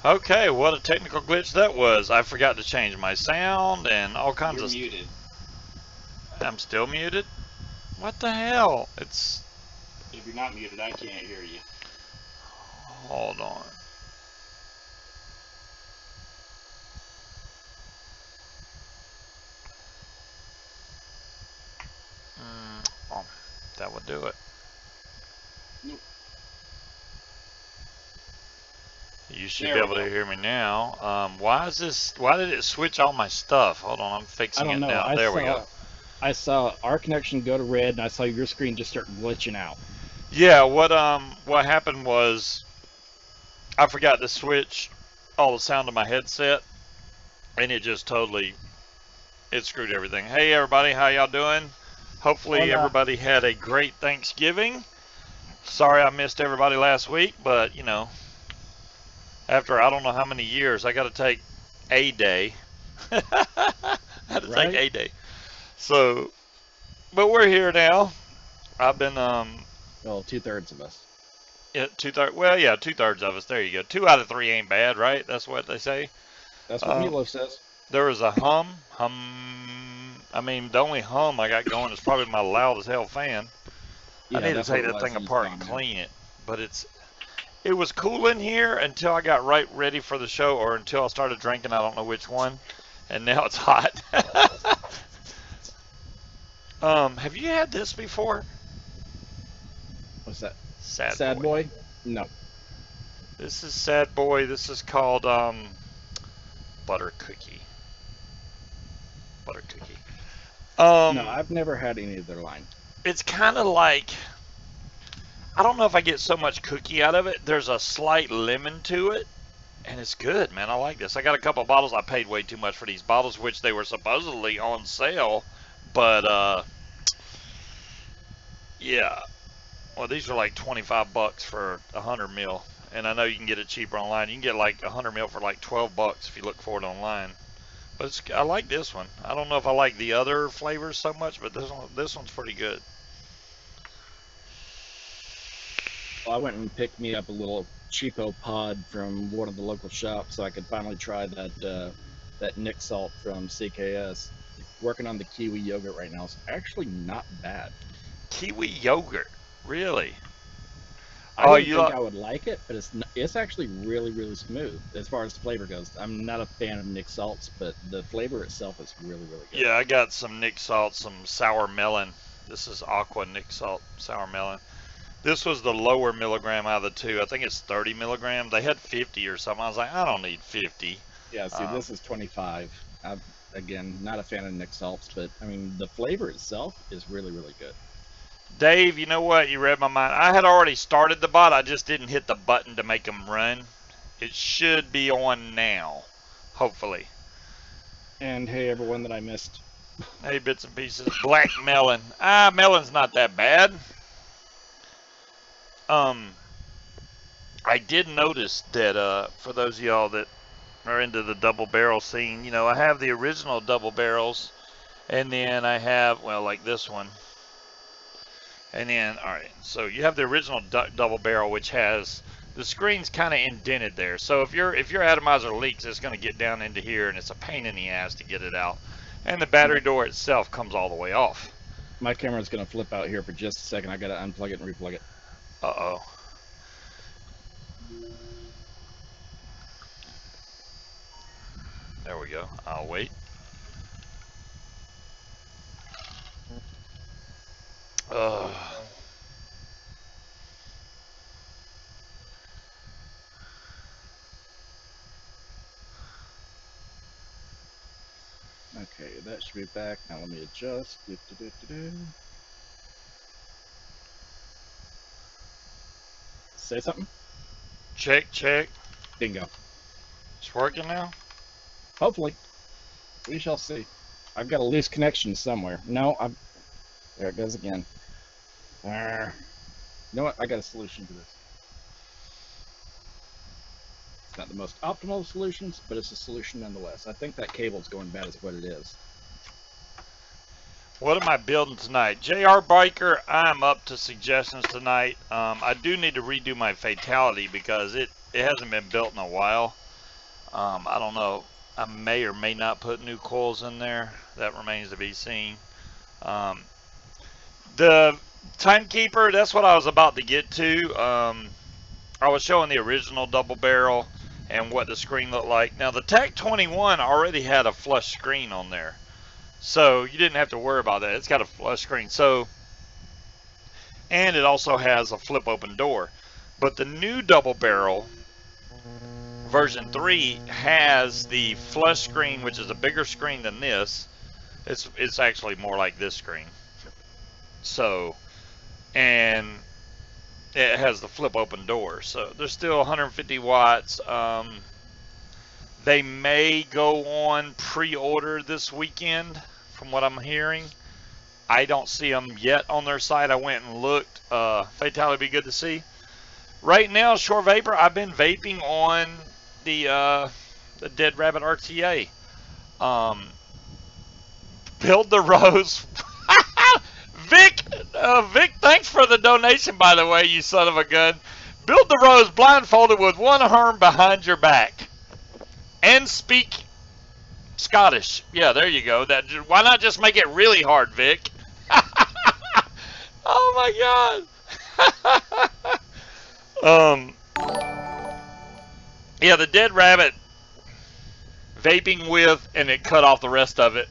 Okay, what a technical glitch that was. I forgot to change my sound and all kinds You're of... muted. I'm still muted? What the hell? It's... If you're not muted, I can't hear you. Hold on. Oh, that would do it. Nope. You should There be we able go. to hear me now. Why is this... Why did it switch all my stuff? Hold on, I'm I fixing don't it know. now. There we go. I saw our connection go to red, and I saw your screen just start glitching out. Yeah, what happened was I forgot to switch all the sound to my headset, and it just totally... It screwed everything. Hey everybody, how y'all doing? Hopefully Hola. everybody had a great Thanksgiving. Sorry I missed everybody last week, but you know, after I don't know how many years, I got to take a day. I had to take Right? a day. So, but we're here now. I've been Well, 2/3 of us. yeah, 2/3. Well, yeah, 2/3 of us. There you go. 2 out of 3 ain't bad, right? That's what they say. That's what Um, Meatloaf says. there was a hum. I mean, the only hum I got going is probably my loud as hell fan. I Yeah, need to that's what take it that was. thing He's apart gone and now. clean it, but it was cool in here until I got right ready for the show, or until I started drinking. I don't know which one, and now it's hot. Have you had this before? What's that? Sad Sad boy. boy? No. This is sad boy. This is called butter cookie. Butter cookie. No, I've never had any of their line. It's kind of like, I don't know if I get so much cookie out of it. There's a slight lemon to it, and it's good, man. I like this. I got a couple of bottles. I paid way too much for these bottles, which they were supposedly on sale, but yeah. Well, these are like 25 bucks for 100 mil, and I know you can get it cheaper online. You can get like 100 mil for like 12 bucks if you look for it online. But I like this one. I don't know if I like the other flavors so much, but this one's pretty good. Well, I went and picked me up a little cheapo pod from one of the local shops so I could finally try that Nick salt from CKS. Working on the kiwi yogurt right now. It's actually not bad. Kiwi yogurt, really? I Oh, didn't you think like? I would like it, but it's actually really smooth as far as the flavor goes. I'm not a fan of Nick salts, but the flavor itself is really good. Yeah, I got some Nick Salt, some sour melon. This is Aqua Nick Salt sour melon. This was the lower milligram out of the two. I think it's 30 milligram. They had 50 or something. I was like, I don't need 50. Yeah, see, Um, this is 25. I'm, again, not a fan of Nick salts, but I mean the flavor itself is really good. Dave, you know what? You read my mind. I had already started the bot. I just didn't hit the button to make them run. It should be on now, hopefully. And hey, everyone that I missed. Hey, bits and pieces. Black melon. Ah, melon's not that bad. Um, I did notice that for those of y'all that are into the double barrel scene, you know, I have the original double barrels, and then I have, well, like this one. And then, all right, so you have the original double barrel, which has the screen's kind of indented there. So if your atomizer leaks, it's going to get down into here, and it's a pain in the ass to get it out. And the battery door itself comes all the way off. My camera's gonna flip out here for just a second. I gotta unplug it and replug it. Uh-oh. There we go. I'll wait. Ugh. Okay, that should be back. Now let me adjust. Say something. Check, check. Bingo. It's working now? Hopefully, we shall see. I've got a loose connection somewhere. No, there it goes again. You know what? I got a solution to this. It's not the most optimal of solutions, but it's a solution nonetheless. I think that cable's going bad is what it is. What am I building tonight? JR Biker, I'm up to suggestions tonight. I do need to redo my fatality because it hasn't been built in a while. I don't know. I may or may not put new coils in there. That remains to be seen. Um, the timekeeper, that's what I was about to get to. I was showing the original double barrel and what the screen looked like. Now the TAC 21 already had a flush screen on there, so you didn't have to worry about that. It's got a flush screen. So, and it also has a flip open door. But the new double barrel version 3 has the flush screen, which is a bigger screen than this. It's actually more like this screen. So, and it has the flip open door. So there's still 150 watts. They may go on pre-order this weekend, from what I'm hearing. I don't see them yet on their site. I went and looked. Fatality be good to see. Right now, Shore Vapor, I've been vaping on the Dead Rabbit RTA. Build the Rose. Vic, thanks for the donation, by the way, you son of a gun. Build the Rose blindfolded with one arm behind your back. And speak Scottish. Yeah, there you go. Why not just make it really hard, Vic? Oh my God. Yeah, the Dead Rabbit vaping with, and it cut off the rest of it.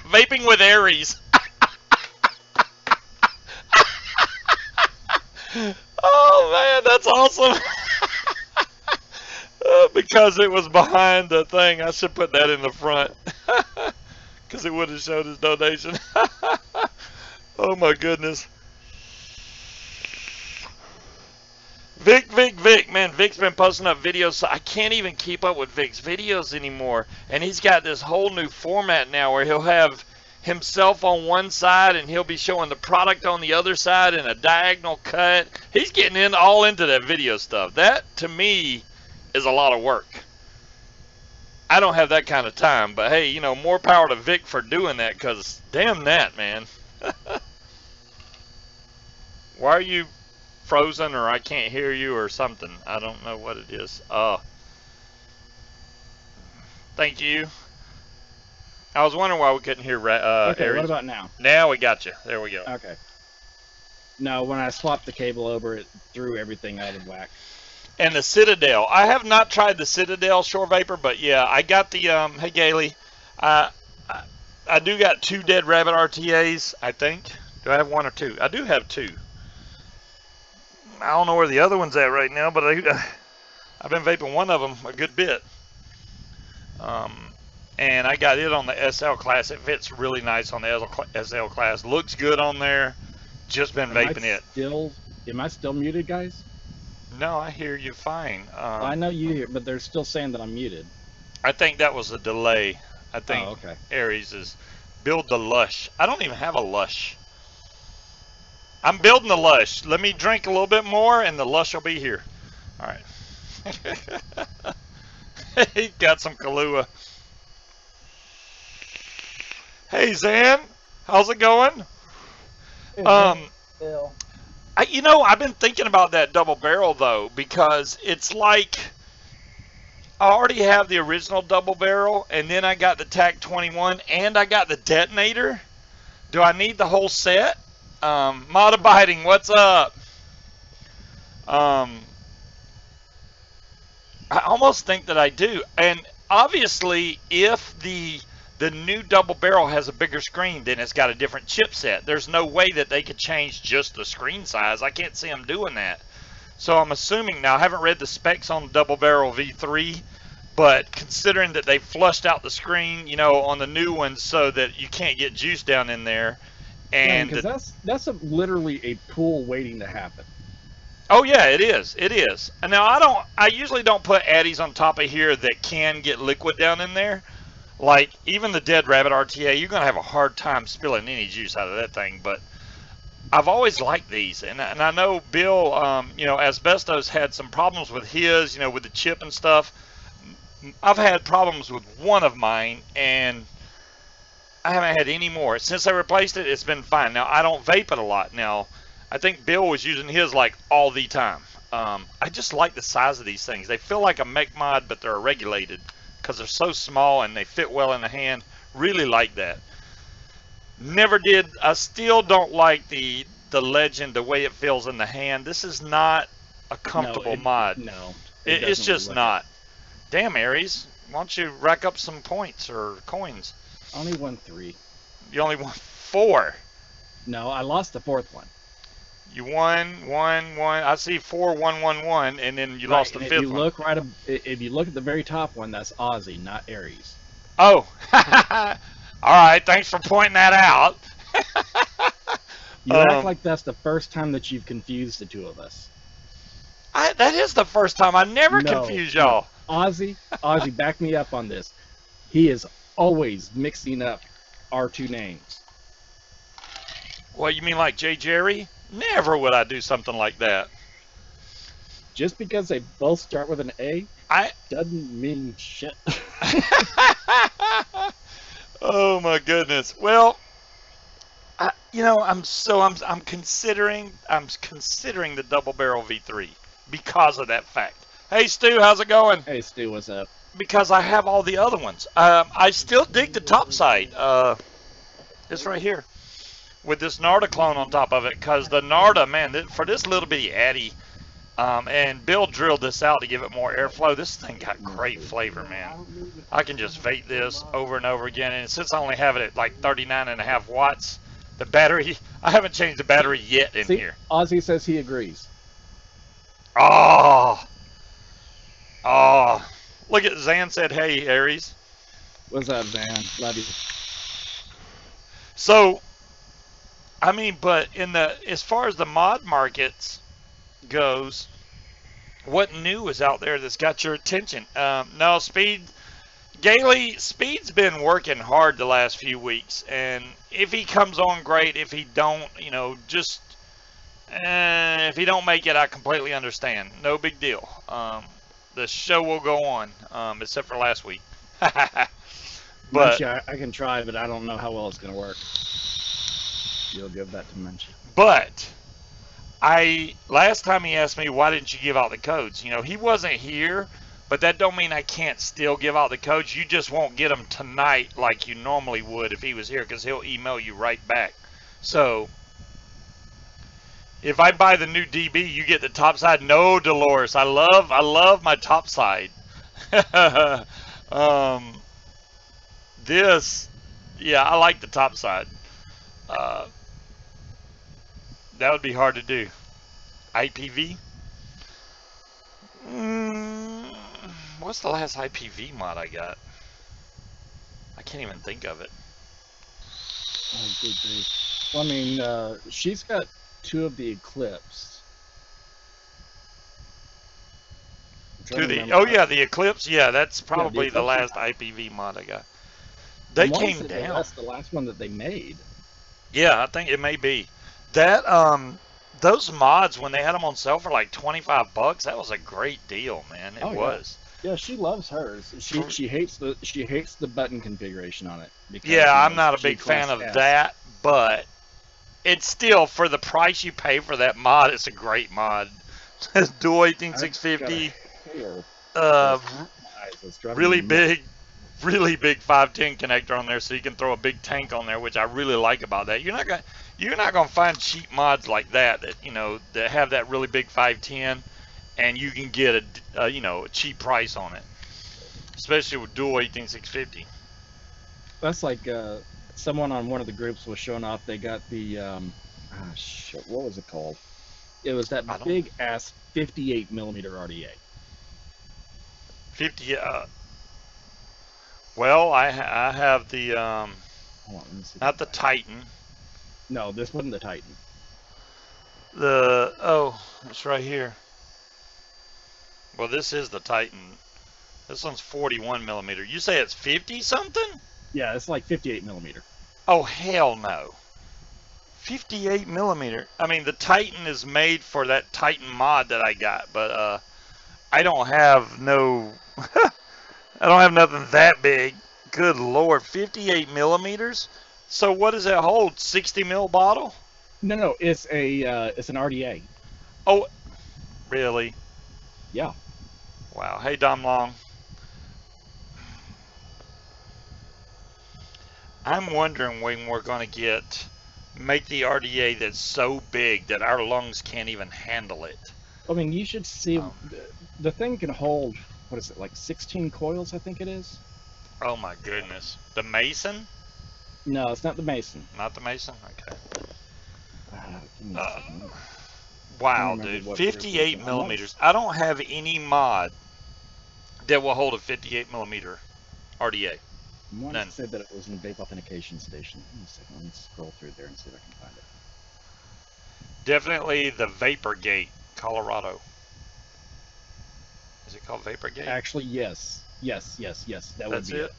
Vaping with Aries. Oh man, that's awesome. Because it was behind the thing, I should put that in the front. Because it would have showed his donation. Oh my goodness. Vic, man, Vic's been posting up videos, so I can't even keep up with Vic's videos anymore. And he's got this whole new format now where he'll have himself on one side and he'll be showing the product on the other side in a diagonal cut. He's getting all into that video stuff. That, to me, is a lot of work. I don't have that kind of time, but hey, you know, more power to Vic for doing that, because damn that, man. Why are you frozen, or I can't hear you or something? I don't know what it is. Thank you. I was wondering why we couldn't hear okay, Aries. what about now? Now we got you. There we go. Okay. No, when I swapped the cable over, it threw everything out of whack. And the Citadel. I have not tried the Citadel Shore Vapor, but yeah, I got the, hey Gailey, I do got 2 Dead Rabbit RTAs, I think. Do I have 1 or 2? I do have 2. I don't know where the other one's at right now, but I've been vaping one of them a good bit. And I got it on the SL class. It fits really nice on the SL class. Looks good on there. Just been vaping it. Am I still muted, guys? No, I hear you fine. I know you hear, but they're still saying that I'm muted. I think that was a delay. I think okay. Aries is build the Lush. I don't even have a Lush. I'm building the Lush. Let me drink a little bit more and the Lush will be here. All right. He got some Kahlua. Hey Zan, how's it going? Bill. You know, I've been thinking about that double barrel though, because it's like I already have the original double barrel, and then I got the TAC 21, and I got the detonator. Do I need the whole set? Mod Abiding, what's up? I almost think that I do. And obviously, if the new double barrel has a bigger screen, then it's got a different chipset. There's no way that they could change just the screen size. I can't see them doing that. So I'm assuming, now I haven't read the specs on the double barrel V3, but considering that they flushed out the screen, you know, on the new ones so that you can't get juice down in there. And because that's literally a pool waiting to happen. Oh yeah, it is. It is. And now I usually don't put addies on top of here that can get liquid down in there. Like even the Dead Rabbit RTA, you're gonna have a hard time spilling any juice out of that thing. But I've always liked these, and I know Bill, you know, Asbestos had some problems with his, you know, with the chip and stuff. I've had problems with one of mine, and I haven't had any more. Since I replaced it, it's been fine. Now, I don't vape it a lot. Now, I think Bill was using his like all the time. I just like the size of these things. They feel like a mech mod, but they're regulated. because they're so small and they fit well in the hand. Really like that. Never did. I still don't like the Legend, the way it feels in the hand. This is not a comfortable mod. No, It's doesn't just look not. Damn, Aries, why don't you rack up some points or coins? Only won 3. You only won 4. No, I lost the 4th one. You won 1, 1. I see 4, 1, 1, 1, and then you lost the and 5th if you one. look if you look at the very top one, that's Aussie, not Aries. Oh, all right. Thanks for pointing that out. You act like that's the first time that you've confused the two of us. That is the first time. I never confuse y'all. No. Aussie, back me up on this. He is always mixing up our two names. What, you mean like J. Jerry? Never would I do something like that. Just because they both start with an A doesn't mean shit. Oh my goodness. Well, I'm considering the double barrel V3 because of that fact. Hey Stu, how's it going? Hey Stu, what's up? Because I have all the other ones. I still dig the top side. This right here with this Narda clone on top of it, because the Narda, man, for this little bitty Addy, and Bill drilled this out to give it more airflow. This thing got great flavor, man. I can just vape this over and over again, and since I only have it at like 39.5 watts, the battery, I haven't changed the battery yet in here. Ozzy says he agrees. Oh, look at Zan said, hey, Aries. What's up, Zan? Love you. So, I mean, but as far as the mod markets goes, what new is out there that's got your attention? No, Speed's been working hard the last few weeks, and if he comes on, great. If he don't, if he don't make it, I completely understand. No big deal. The show will go on, except for last week. But I can try, but I don't know how well it's going to work. You'll give that to Munchie. But last time he asked me, why didn't you give out the codes? He wasn't here, but that don't mean I can't still give out the codes. You just won't get them tonight like you normally would if he was here, because he'll email you right back. So if I buy the new DB, you get the top side. No, Dolores, I love my top side. I like the top side. That would be hard to do. IPV? What's the last IPV mod I got? I can't even think of it. Oh, good grief. Well, I mean, she's got 2 of the Eclipse. The Eclipse. Yeah, that's probably the last IPV mod I got. They came down. That's the last one that they made. Yeah, I think it may be. That those mods, when they had them on sale for like $25, that was a great deal, man. It was. Yeah, she loves hers. She hates the button configuration on it. Because, I'm not a big fan of that, but it's still, for the price you pay for that mod, it's a great mod. Dual 18650. Really big 510 connector on there, so you can throw a big tank on there, which I really like about that. You're not gonna find cheap mods like that that have that really big 510, and you can get a cheap price on it, especially with dual 18650. That's like someone on one of the groups was showing off. They got the what was it called? It was that big ass 58 millimeter RDA. 50. Well, I have the Hold on, let me see. not the Titan. No, this wasn't the Titan. It's right here. Well, this is the Titan. This one's 41 millimeter. You say it's 50 something? Yeah, it's like 58 millimeter. Oh, hell no. 58 millimeter. I mean, the Titan is made for that Titan mod that I got, but I don't have I don't have nothing that big. Good Lord, 58 millimeters? So what does it hold? 60 mil bottle? No, it's an RDA. Oh, really? Yeah. Wow. Hey, Dom Long. I'm wondering when we're going to make the RDA that's so big that our lungs can't even handle it. I mean, you should see Um, the thing can hold, what is it, like 16 coils, I think it is? oh my goodness. The Mason? No, it's not the Mason. Not the Mason? Okay. Give me a Uh, second. Trying to wow, remember dude. what group it was 58 in. millimeters. I don't have any mod that will hold a 58 millimeter RDA. I want None. to say that it was in Vape Authentication Station. Give me a second. Let me scroll through there and see if I can find it. Definitely the Vaporgate, Colorado. Is it called Vaporgate? Actually, yes. Yes. That would That's be it? it.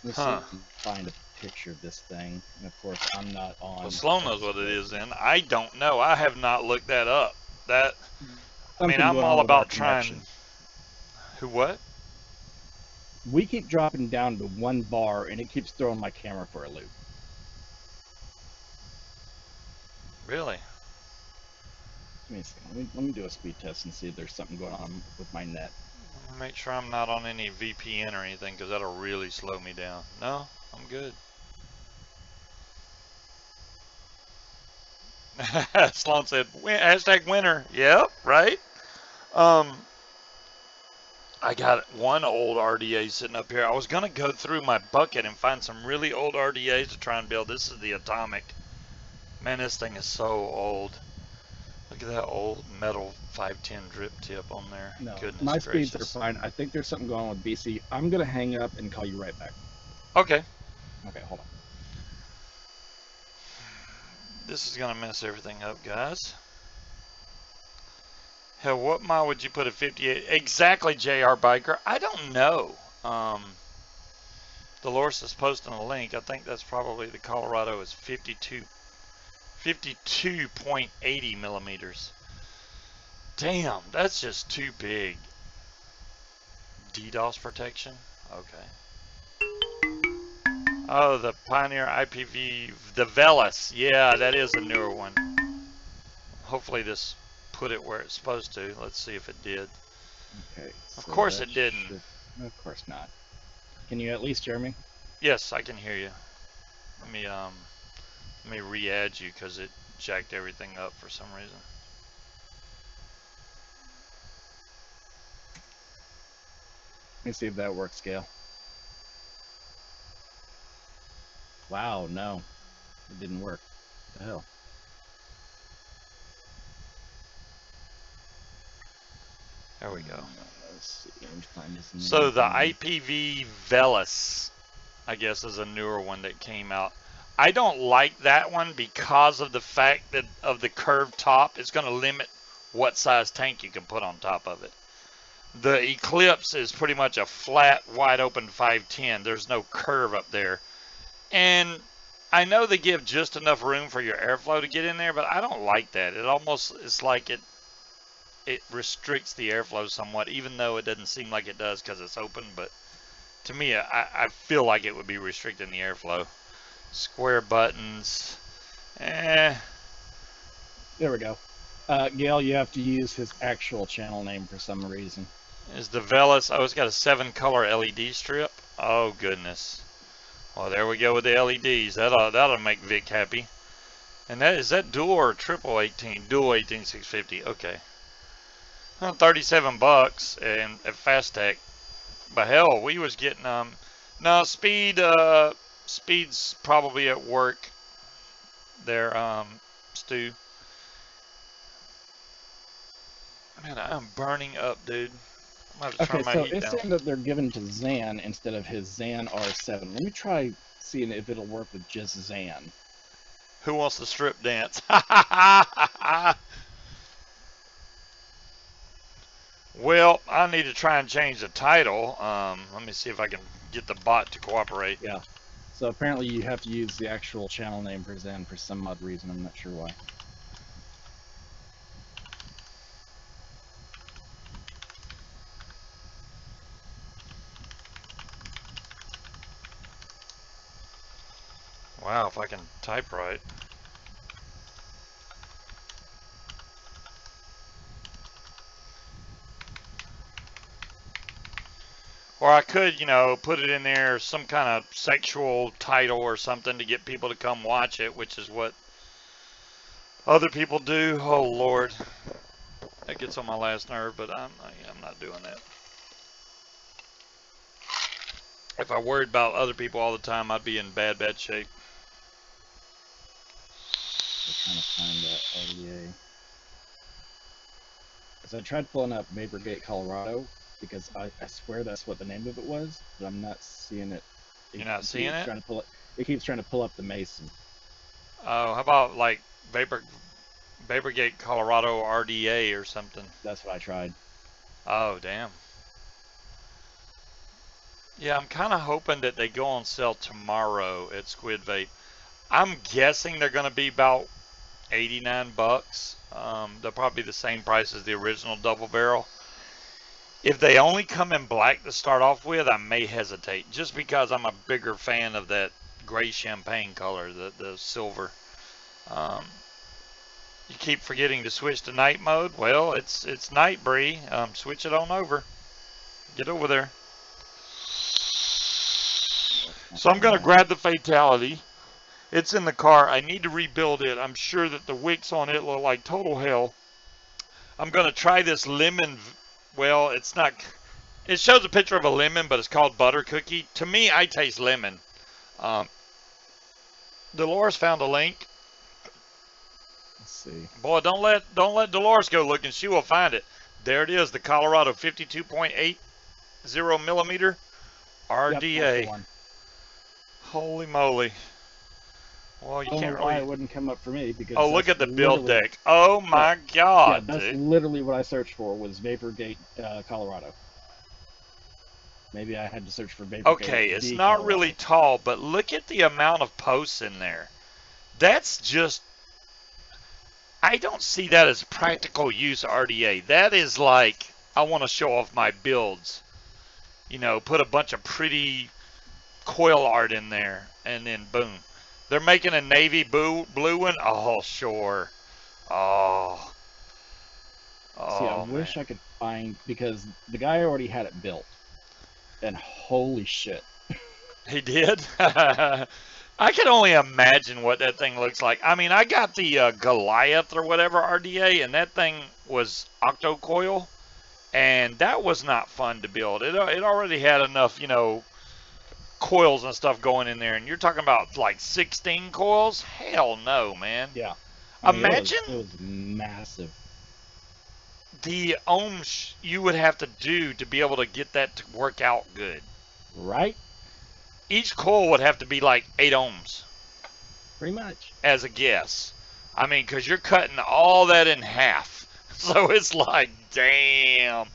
Let's see Huh. if I can find a picture of this thing. And of course, I'm not on. Well, Sloan knows what it is then. I don't know. I have not looked that up. I mean, Something I'm going all on with our about trying. connection. Who, what? We keep dropping down to 1 bar, and it keeps throwing my camera for a loop. Really? Give me a second. Let me do a speed test and see if there's something going on with my net. Make sure I'm not on any VPN or anything, because that'll really slow me down. No, I'm good. Sloan said, hashtag winner. Yep, right? I got one old RDA sitting up here. I was going to go through my bucket and find some really old RDAs to try and build. This is the Atomic. Man, this thing is so old. Look at that old metal 510 drip tip on there. No, Goodness my gracious. speeds are fine. I think there's something going on with BC. I'm going to hang up and call you right back. Okay. Okay, hold on. This is going to mess everything up, guys. Hell, what mile would you put a 58? Exactly, JR Biker. I don't know. Dolores is posting a link. I think that's probably the Colorado is 52.80 millimeters. Damn, that's just too big. DDoS protection? Okay. Oh, the Pioneer IPv, the Velis. Yeah, that is a newer one. Hopefully this put it where it's supposed to. Let's see if it did. Okay. Of course it didn't. Of course not. Can you at least hear me? Yes, I can hear you. Let me re-add you because it jacked everything up for some reason. Let me see if that works, Gail. Wow, no. It didn't work. What the hell? There we go. Let's see. Let me find this. So the IPv Velis, I guess, is a newer one that came out. I don't like that one because of the fact that of the curved top. It's going to limit what size tank you can put on top of it. The Eclipse is pretty much a flat, wide open 510. There's no curve up there. And I know they give just enough room for your airflow to get in there, but I don't like that. It almost is like it restricts the airflow somewhat, even though it doesn't seem like it does because it's open. But to me, I feel like it would be restricting the airflow. Square buttons. There we go. Gail, you have to use his actual channel name for some reason. Is the Velis. Oh, it's got a 7-color LED strip. Oh, goodness. Well, there we go with the LEDs. That'll make Vic happy. And is that dual or triple 18? Dual 18650. Okay. Well, $37 and at Fastech. But hell, we was getting no speed's probably at work there, Stu. Man, I'm burning up, dude. I'm gonna have to Okay, turn my so heat it's down. saying that they're given to Zan instead of his Zan R7. Let me try seeing if it'll work with just Zan. Who wants to strip dance? Well, I need to try and change the title. Let me see if I can get the bot to cooperate. Yeah. So apparently you have to use the actual channel name for Zan for some odd reason. I'm not sure why. Wow, if I can type right. Or I could, you know, put it in there, some kind of sexual title or something to get people to come watch it, which is what other people do. Oh, Lord. That gets on my last nerve, but I'm not doing that. If I worried about other people all the time, I'd be in bad shape. I'm trying to find that RDA. Because I tried pulling up Vaporgate, Colorado, because I swear that's what the name of it was, but I'm not seeing it. You're not seeing it? It keeps trying to pull up the Mason. Oh, how about like Vaporgate, Colorado RDA or something? That's what I tried. Oh, damn. Yeah, I'm kind of hoping that they go on sale tomorrow at Squid Vape. I'm guessing they're going to be about 89 bucks. They'll probably be the same price as the original double barrel. If they only come in black to start off with, I may hesitate, just because I'm a bigger fan of that gray champagne color, the silver. You keep forgetting to switch to night mode. Well, it's night, Bree. Switch it on over. Get over there. So I'm going to grab the Fatality. It's in the car. I need to rebuild it. I'm sure that the wicks on it look like total hell. I'm going to try this lemon. Well, it's not. It shows a picture of a lemon, but it's called butter cookie. To me, I taste lemon. Dolores found a link. Let's see. Boy, don't let Dolores go looking. She will find it. There it is. The Colorado 52.80 millimeter RDA. Yep, Holy moly. Well, you can't why really. it wouldn't come up for me because. Oh, look at the build deck. Oh my God. Yeah, that's dude. literally what I searched for was Vaporgate, Colorado. Maybe I had to search for Vaporgate. Okay, it's not really tall, but look at the amount of posts in there. That's just. I don't see that as practical use RDA. That is like, I want to show off my builds. You know, put a bunch of pretty coil art in there, and then boom. They're making a navy blue one. Oh, sure. Oh. See, I wish I could find, because the guy already had it built. And holy shit. He did? I can only imagine what that thing looks like. I mean, I got the Goliath or whatever RDA, and that thing was octo coil, and that was not fun to build. It already had enough, you know, coils and stuff going in there, and you're talking about like 16 coils? Hell no, man. Yeah. I mean, imagine it was massive. The ohms you would have to do to be able to get that to work out good. Right? Each coil would have to be like 8 ohms. Pretty much. As a guess. I mean, because you're cutting all that in half. So it's like, damn.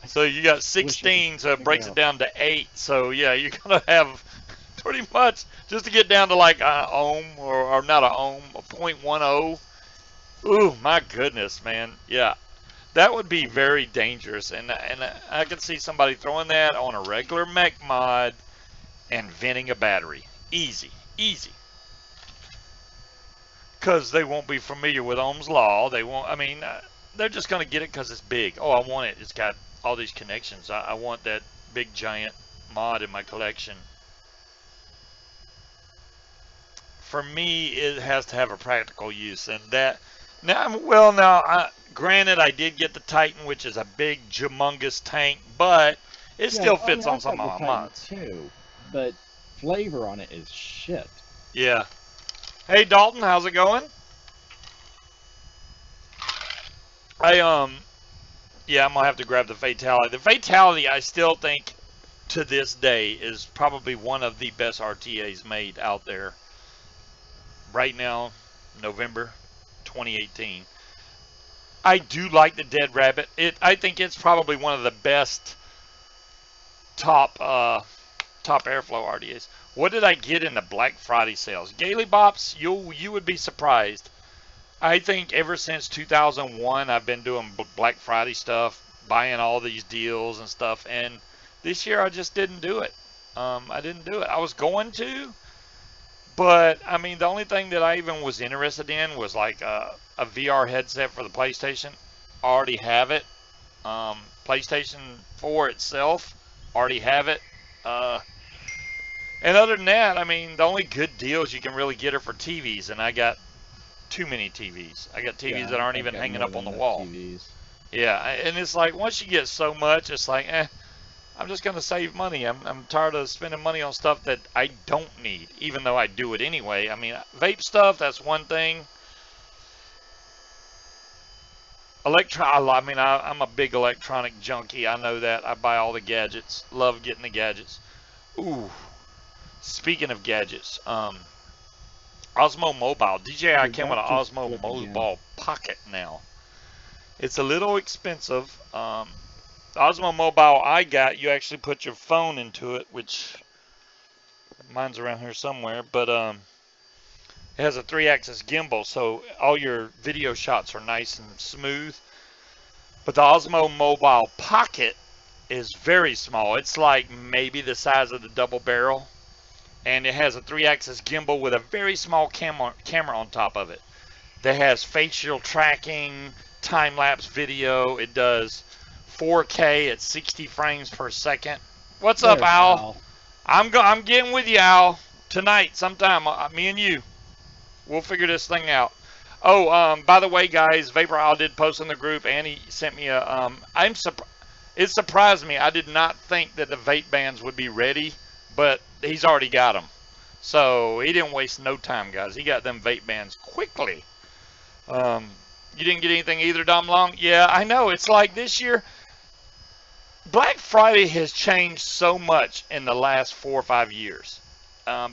So you got 16, so it breaks it down to 8. So yeah, you're going to have pretty much, just to get down to like an ohm, or not an ohm, a 0.10. Ooh, my goodness, man. Yeah. That would be very dangerous. And I could see somebody throwing that on a regular mech mod and venting a battery. Easy. Easy. Because they won't be familiar with Ohm's law. They won't, I mean, they're just going to get it because it's big. Oh, I want it. It's got all these connections. I want that big giant mod in my collection. For me, it has to have a practical use. And that, now, granted, I did get the Titan, which is a big, humongous tank, but it still fits on some of my mods. Too, but flavor on it is shit. Yeah. Hey Dalton, how's it going? Yeah, I'm gonna have to grab the Fatality. The Fatality, I still think, to this day, is probably one of the best RTAs made out there. Right now, November 2018. I do like the Dead Rabbit. I think it's probably one of the best top airflow RDAs. What did I get in the Black Friday sales? Gaily Bops, you would be surprised. I think ever since 2001, I've been doing Black Friday stuff, buying all these deals and stuff, and this year I just didn't do it. I didn't do it. I was going to, but I mean, the only thing that I even was interested in was like a VR headset for the PlayStation. I already have it. PlayStation 4 itself, already have it. And other than that, I mean, the only good deals you can really get are for TVs, and I got too many TVs. I got TVs that Yeah, aren't I've even got hanging more up than on the enough wall. TVs. Yeah, and it's like once you get so much, it's like, I'm just gonna save money. I'm tired of spending money on stuff that I don't need, even though I do it anyway. I mean, vape stuff, that's one thing. I'm a big electronic junkie. I know that. I buy all the gadgets. Love getting the gadgets. Ooh, speaking of gadgets, Osmo Mobile. DJI Your came with back an just Osmo flipped again. Mobile Pocket now. It's a little expensive. The Osmo Mobile I got, you actually put your phone into it, which mine's around here somewhere, but it has a 3-axis gimbal, so all your video shots are nice and smooth. But the Osmo Mobile Pocket is very small. It's like maybe the size of the double barrel, and it has a 3-axis gimbal with a very small camera on top of it that has facial tracking, time-lapse video. It does 4K at 60 frames per second. What's up, There's Al? Al. I'm getting with you, Al. Tonight, sometime, me and you, we'll figure this thing out. Oh, by the way, guys, Vapor Al did post in the group, and he sent me a. It surprised me. I did not think that the vape bans would be ready, but he's already got them. So he didn't waste no time, guys. He got them vape bans quickly. You didn't get anything either, Dom Long? Yeah, I know. It's like this year, Black Friday has changed so much in the last 4 or 5 years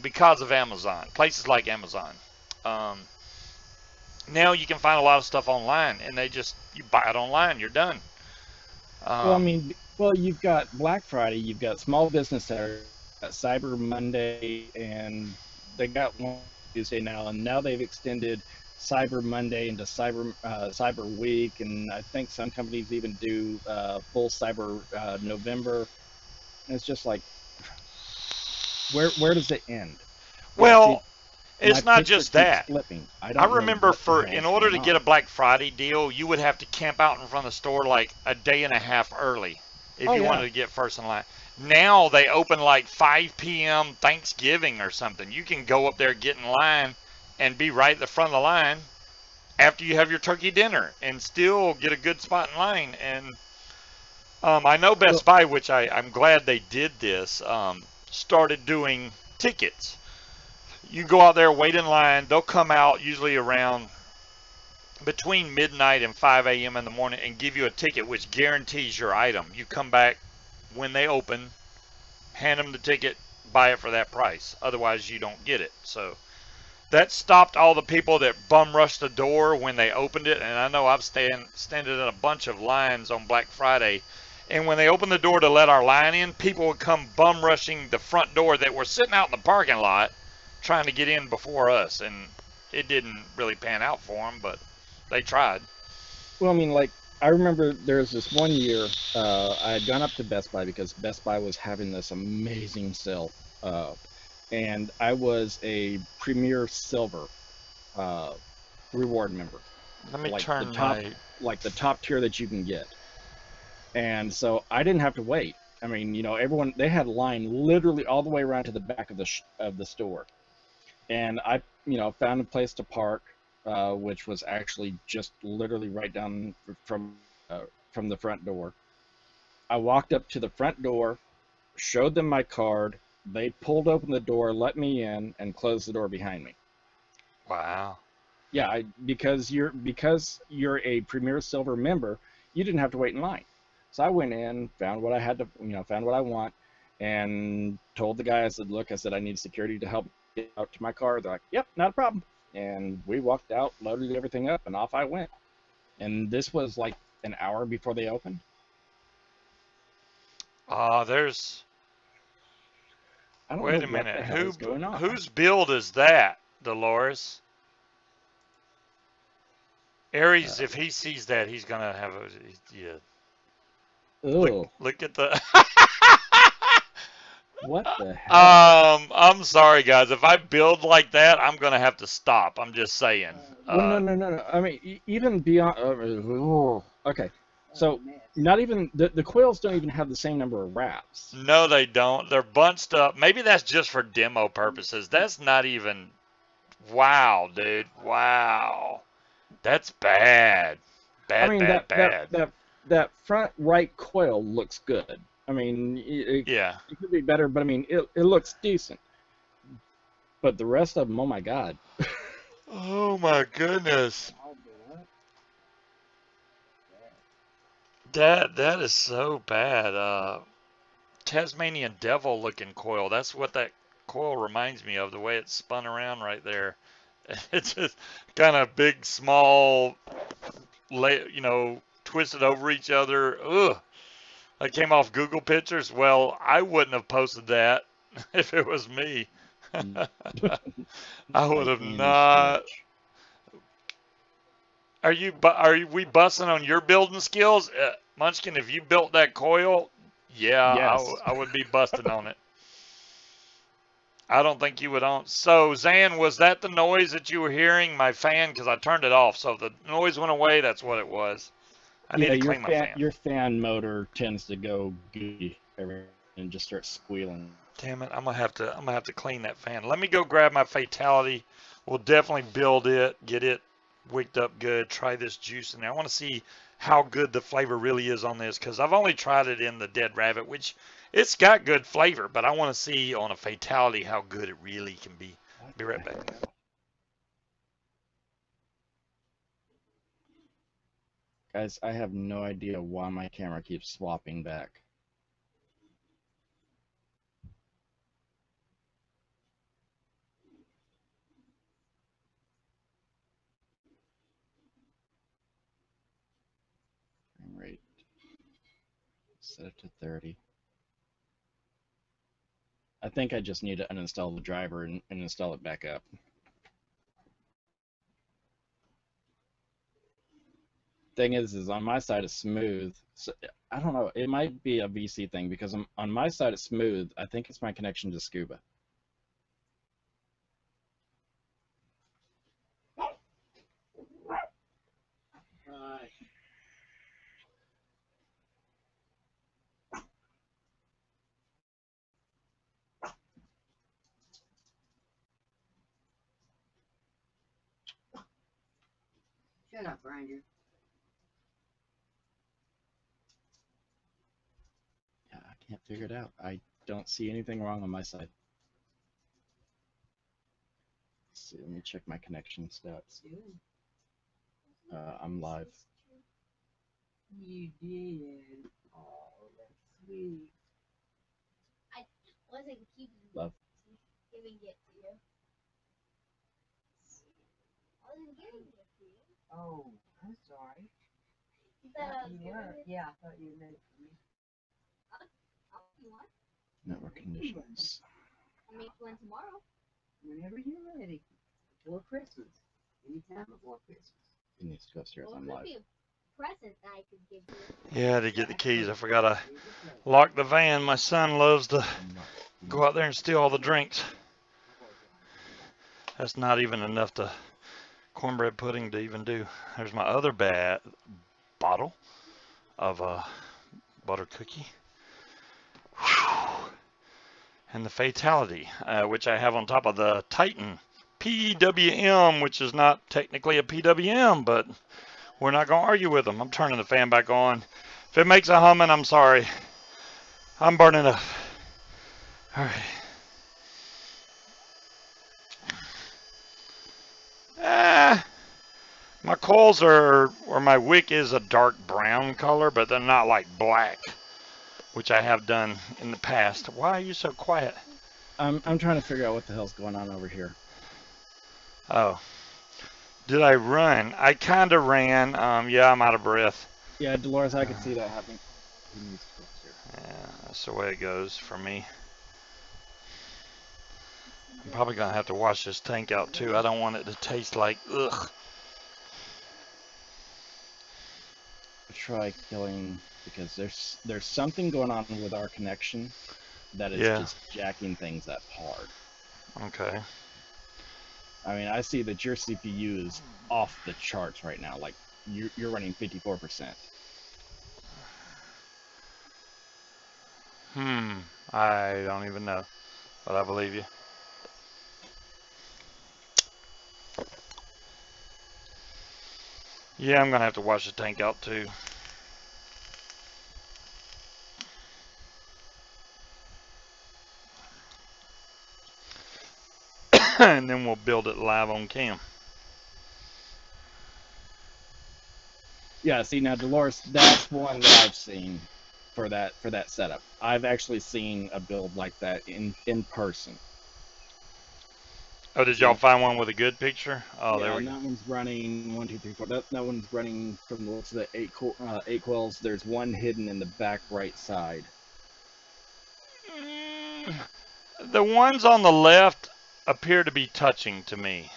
because of Amazon, places like Amazon. Um, Now you can find a lot of stuff online, and you buy it online, you're done. Well, I Um, mean, well, you've got Black Friday, you've got Small Business Saturday, got Cyber Monday, and they got one Tuesday now, and now they've extended Cyber Monday into Cyber Week, and I think some companies even do full Cyber November. And it's just like, where does it end? Yeah, see, well, my it's not picture just keeps that. flipping. I I don't know remember what the in hell's order going to get a on. Black Friday deal, you would have to camp out in front of the store like a day and a half early if Oh you wanted yeah. to get first in line. Now they open like 5 p.m. Thanksgiving or something. You can go up there, get in line, and be right at the front of the line after you have your turkey dinner and still get a good spot in line. And I know Well, Best Buy, which I'm glad they did this, started doing tickets. You go out there, wait in line. They'll come out usually around between midnight and 5 a.m. in the morning and give you a ticket which guarantees your item. You come back when they open, hand them the ticket, buy it for that price. Otherwise, you don't get it. So that stopped all the people that bum rushed the door when they opened it. And I know I've standing in a bunch of lines on Black Friday. And when they opened the door to let our line in, people would come bum rushing the front door that were sitting out in the parking lot trying to get in before us. And it didn't really pan out for them, but they tried. well, I mean, like I remember there was this one year I had gone up to Best Buy because Best Buy was having this amazing sale, uh, and I was a Premier Silver uh, reward member, Let me like the turn top, my. like the top tier that you can get. And so I didn't have to wait. I mean, everyone they had a line literally all the way around to the back of the store, and I, found a place to park, which was actually just literally right down from the front door. I walked up to the front door, showed them my card. They pulled open the door, let me in, and closed the door behind me. Wow. Yeah, because you're a Premier Silver member, you didn't have to wait in line. So I went in, found what I had to, found what I want, and told the guy, I said, look, I said I need security to help get out to my car. They're like, yep, not a problem. And we walked out, loaded everything up, and off I went. And this was like an hour before they opened. There's. I don't know Wait a what the minute. hell is going on. Whose build is that, Dolores? Aries, Uh, if he sees that, he's gonna have a. Yeah. Look, oh, look at the. what the hell? I'm sorry, guys. If I build like that, I'm gonna have to stop. I'm just saying. Well, no, no, no, no. I mean, even beyond. Okay, so not even the coils don't even have the same number of wraps. No, they don't. They're bunched up. Maybe that's just for demo purposes. That's not even. Wow, dude. Wow. That's bad. I Bad, mean bad, bad. that front right coil looks good. I mean Yeah. it could be better, but I mean it looks decent. But the rest of them, oh my god. Oh my goodness. That is so bad. Tasmanian devil looking coil. That's what that coil reminds me of, the way it's spun around right there. It's just kind of big, small, twisted over each other. Ugh. That came off Google Pictures. Well, I wouldn't have posted that if it was me. I would By have any not. stretch. Are we busting on your building skills? Munchkin, if you built that coil, yeah, Yes. I would be busting on it. I don't think you would own. So, Zan, was that the noise that you were hearing? My fan, because I turned it off. So if the noise went away, that's what it was. I need Yeah, to clean my fan. your fan motor tends to go goofy and just start squealing. Damn it, I'm gonna have to clean that fan. Let me go grab my fatality. We'll definitely build it, get it wicked up good, try this juice in there. I want to see how good the flavor really is on this, because I've only tried it in the Dead Rabbit, which it's got good flavor, but I want to see on a fatality how good it really can be. Be right back. Guys, I have no idea why my camera keeps swapping back. Frame rate. Set it to 30. I think I just need to uninstall the driver and install it back up. Thing is on my side it's smooth. So I don't know. It might be a VC thing because on my side it's smooth. I think it's my connection to Scuba. Shut up, Ranger. Yeah, I can't figure it out. I don't see anything wrong on my side. Let's see, let me check my connection stats. I'm live. You did. Oh, that's sweet. I wasn't Love. giving it to you. I wasn't giving it to you. Oh, I'm sorry. You said I was You giving were. it. Yeah, I thought you meant for me. I'll make you one. Network conditions. I'll make you one tomorrow. Whenever you're ready. Before Christmas. Anytime before Christmas. It needs to go upstairs. Well, I'm it could live. be a present that I could give you. Yeah, to get the keys, I forgot to lock the van. My son loves to go out there and steal all the drinks. That's not even enough to cornbread pudding to even do. There's my other bottle of butter cookie. Whew. And the fatality, which I have on top of the Titan PWM, which is not technically a PWM, but we're not going to argue with them. I'm turning the fan back on. If it makes a humming, I'm sorry. I'm burning up. All right. My coils or my wick is a dark brown color, but they're not like black, which I have done in the past. Why are you so quiet? I'm trying to figure out what the hell's going on over here. Oh. Did I run? I kind of ran. Yeah, I'm out of breath. Yeah, Dolores, I can see that happening. He needs to go upstairs. Yeah, that's the way it goes for me. I'm probably going to have to wash this tank out too. I don't want it to taste like ugh. Try killing because there's something going on with our connection that is just jacking things up hard. Okay. I mean, I see that your CPU is off the charts right now. Like you're running 54%. I don't even know, but I believe you. Yeah, I'm gonna have to wash the tank out too. And then we'll build it live on cam. Yeah, see now, Dolores, that's one that I've seen for that setup. I've actually seen a build like that in person. Oh, did y'all find one with a good picture? Oh, Yeah, there we and go. that one's running 1, 2, 3, 4. That one's running from the looks of the eight coils. There's one hidden in the back right side. The ones on the left appear to be touching to me.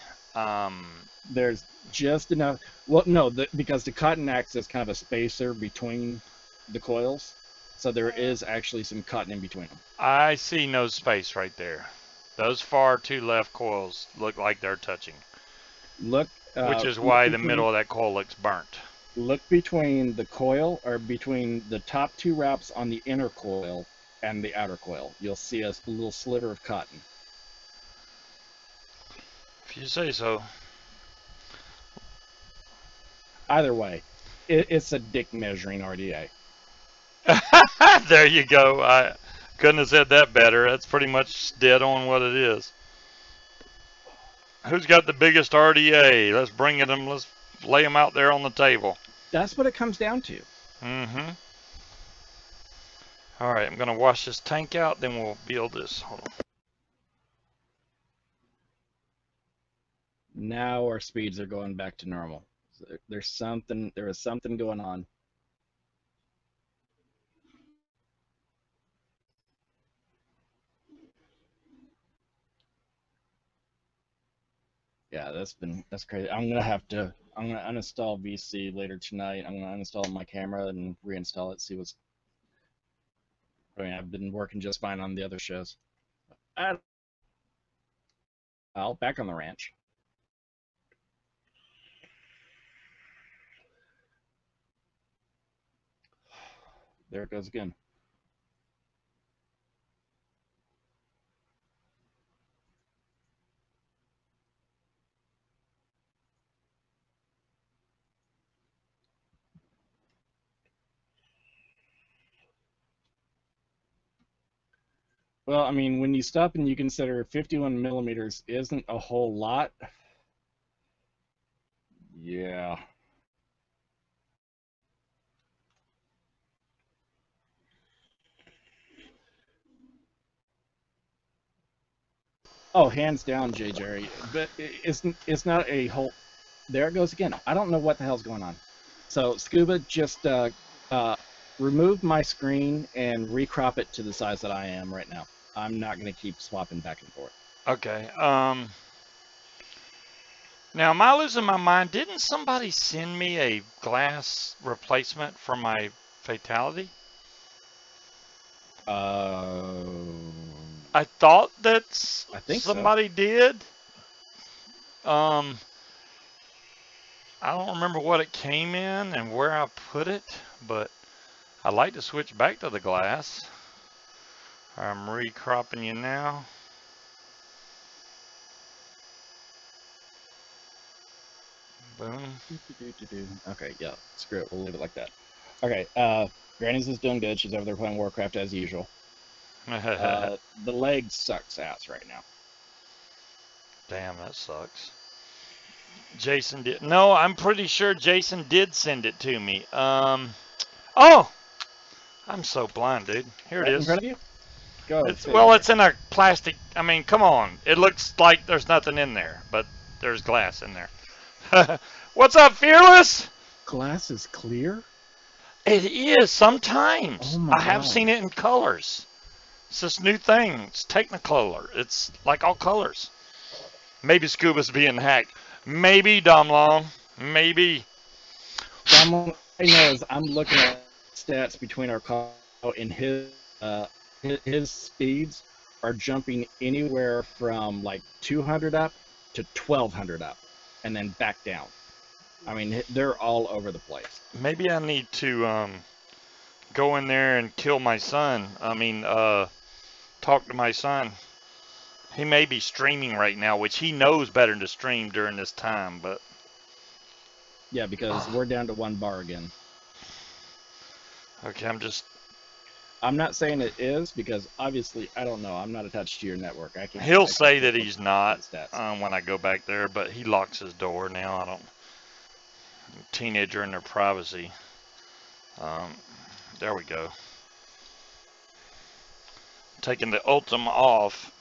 There's just enough. Well, no, because the cotton acts as kind of a spacer between the coils, so there is actually some cotton in between them. I see no space right there. Those far two left coils look like they're touching. Look, which is look why the middle of that coil looks burnt. Look between the coil, or between the top two wraps on the inner coil and the outer coil. You'll see a little sliver of cotton. If you say so. Either way, it's a dick measuring RDA. There you go. I couldn't have said that better. That's pretty much dead on what it is. Who's got the biggest RDA? Let's bring it in. Let's lay them out there on the table. That's what it comes down to. Mm-hmm. All right, I'm going to wash this tank out, then we'll build this. Hold on. Now our speeds are going back to normal. There is something going on. Yeah, that's crazy. I'm gonna uninstall VC later tonight. I'm gonna uninstall my camera and reinstall it. See what's. I mean, I've been working just fine on the other shows. Well, back on the ranch. There it goes again. Well, I mean, when you stop and you consider 51 millimeters isn't a whole lot. Yeah. Oh, hands down, J. Jerry. But it's not a whole. There it goes again. I don't know what the hell's going on. So Scuba, just remove my screen and recrop it to the size that I am right now. I'm not going to keep swapping back and forth. Okay. Now, am I losing my mind? Didn't somebody send me a glass replacement for my fatality? I thought that I think somebody did. I don't remember what it came in and where I put it, but I'd like to switch back to the glass. I'm recropping you now. Boom. Okay, yeah, screw it. We'll leave it like that. Okay, Granny's is doing good. She's over there playing Warcraft as usual. The leg sucks ass right now. Damn, that sucks. Jason did. No, I'm pretty sure Jason did send it to me. Oh! I'm so blind, dude. Here Right it in is. front of you? Go ahead. Well, it's in a plastic. I mean, come on. It looks like there's nothing in there, but there's glass in there. What's up, Fearless? Glass is clear? It is sometimes. Oh my I have God. seen it in colors. It's this new thing. It's Technicolor. It's like all colors. Maybe Scuba's being hacked. Maybe Domlong. Maybe. All I know is I'm looking at stats between our car and his speeds are jumping anywhere from like 200 up to 1200 up and then back down. I mean, they're all over the place. Maybe I need to go in there and kill my son. Talk to my son. He may be streaming right now, which he knows better to stream during this time, but Yeah, because we're down to 1 bar again. okay, I'm not saying it is because obviously I don't know. I'm not attached to your network. I he'll can't say that look he's at not the stats. when I go back there, but he locks his door now. I don't. Teenager in their privacy. There we go. Taking the Ultima off.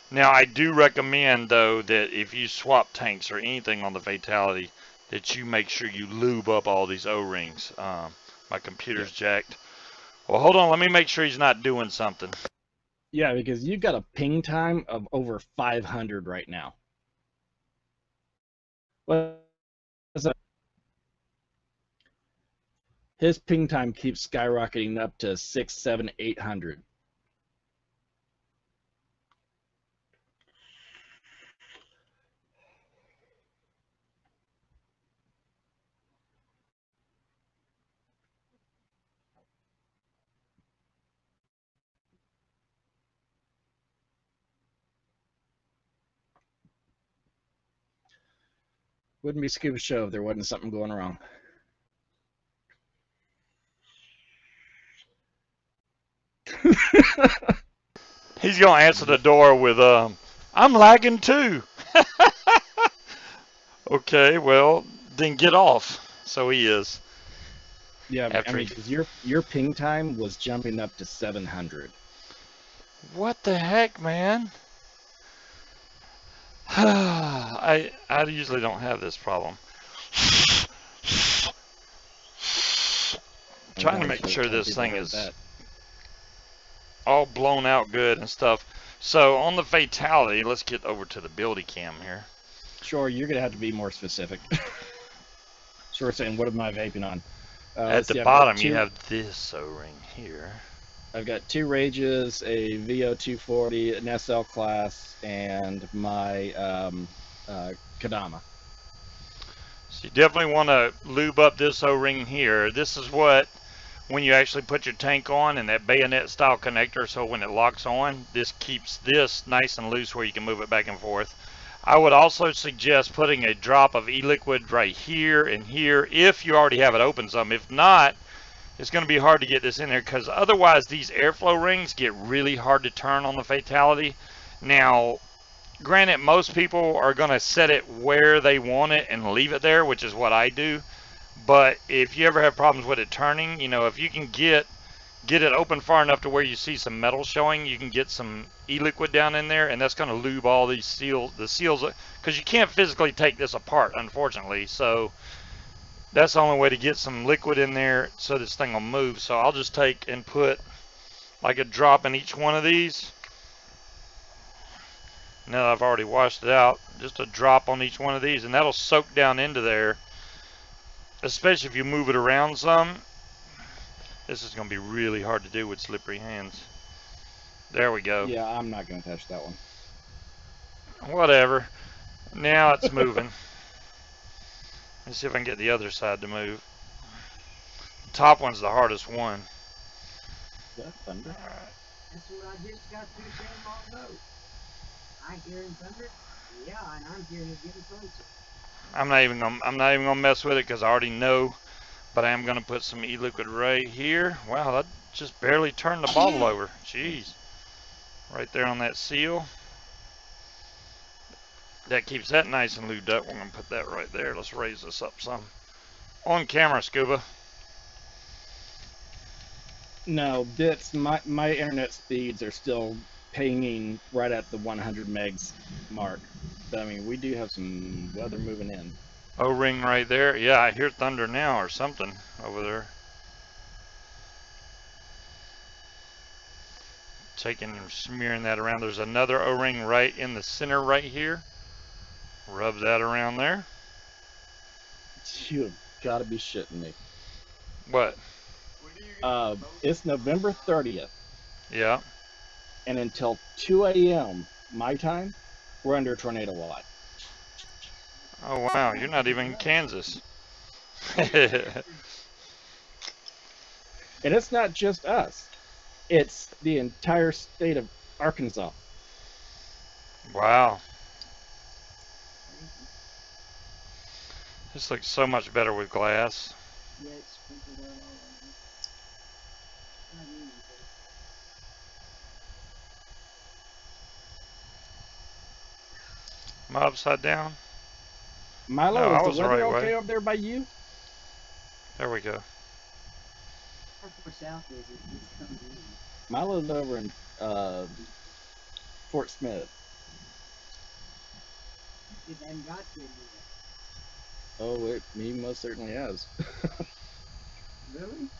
Now, I do recommend, though, that if you swap tanks or anything on the Fatality, that you make sure you lube up all these O-rings. My computer's jacked. Well, hold on. Let me make sure he's not doing something. Yeah, because you've got a ping time of over 500 right now. What's that? His ping time keeps skyrocketing up to 600, 700, 800. Wouldn't be Scuba Show if there wasn't something going wrong. He's going to answer the door with, I'm lagging too. Okay, well, then get off. So he is. Yeah, I mean, because your ping time was jumping up to 700. What the heck, man? I usually don't have this problem. Trying to make sure this thing is all blown out good and stuff. So on the Fatality, let's get over to the building cam here. Sure, you're gonna have to be more specific. So we're saying, what am I vaping on? At the bottom, you have this O-ring here. I've got 2 Rages, a VO240, an SL class, and my Kadama. So you definitely want to lube up this O-ring here. This is what, when you actually put your tank on and that bayonet style connector, so when it locks on, this keeps this nice and loose where you can move it back and forth. I would also suggest putting a drop of e-liquid right here and here if you already have it open some. If not, it's going to be hard to get this in there because otherwise these airflow rings get really hard to turn on the Fatality. Now, granted, most people are going to set it where they want it and leave it there, which is what I do. But if you ever have problems with it turning, you know, if you can get it open far enough to where you see some metal showing, you can get some e-liquid down in there, and that's going to lube all these seals, because you can't physically take this apart, unfortunately. So that's the only way to get some liquid in there so this thing will move. So I'll just take and put like a drop in each one of these. Now that I've already washed it out, just a drop on each one of these, and that'll soak down into there, especially if you move it around some. This is going to be really hard to do with slippery hands. There we go. Yeah, I'm not going to touch that one. Whatever. Now it's moving. Let's see if I can get the other side to move. The top one's the hardest one. Is that thunder? That's what I just got through saying all boat. I hear him thunder. Yeah, and I'm hearing it getting closer. I'm not even gonna mess with it because I already know. But I am gonna put some e-liquid right here. Wow, that just barely turned the bottle over. Jeez. Right there on that seal. That keeps that nice and lubed up. We're gonna put that right there. Let's raise this up some. On camera, Scuba. No, that's my internet speeds are still pinging right at the 100 megs mark. But I mean, we do have some weather moving in. O-ring right there. Yeah, I hear thunder now or something over there. Taking and smearing that around. There's another O-ring right in the center right here. Rub that around there. You've got to be shitting me. What? It's November 30th. Yeah. And until 2 a.m. my time, we're under tornado watch. Oh, wow. You're not even in Kansas. And it's not just us; it's the entire state of Arkansas. Wow. Crazy. This looks so much better with glass. Yeah, it's sprinkled out all over. Not easy though. Am I upside down? No, Milo, I is the was the weather right okay way. over there by you? There we go. How far south is it? It's coming in. Milo's over in Fort Smith. It hasn't got to him yet. Oh, he most certainly has. Really?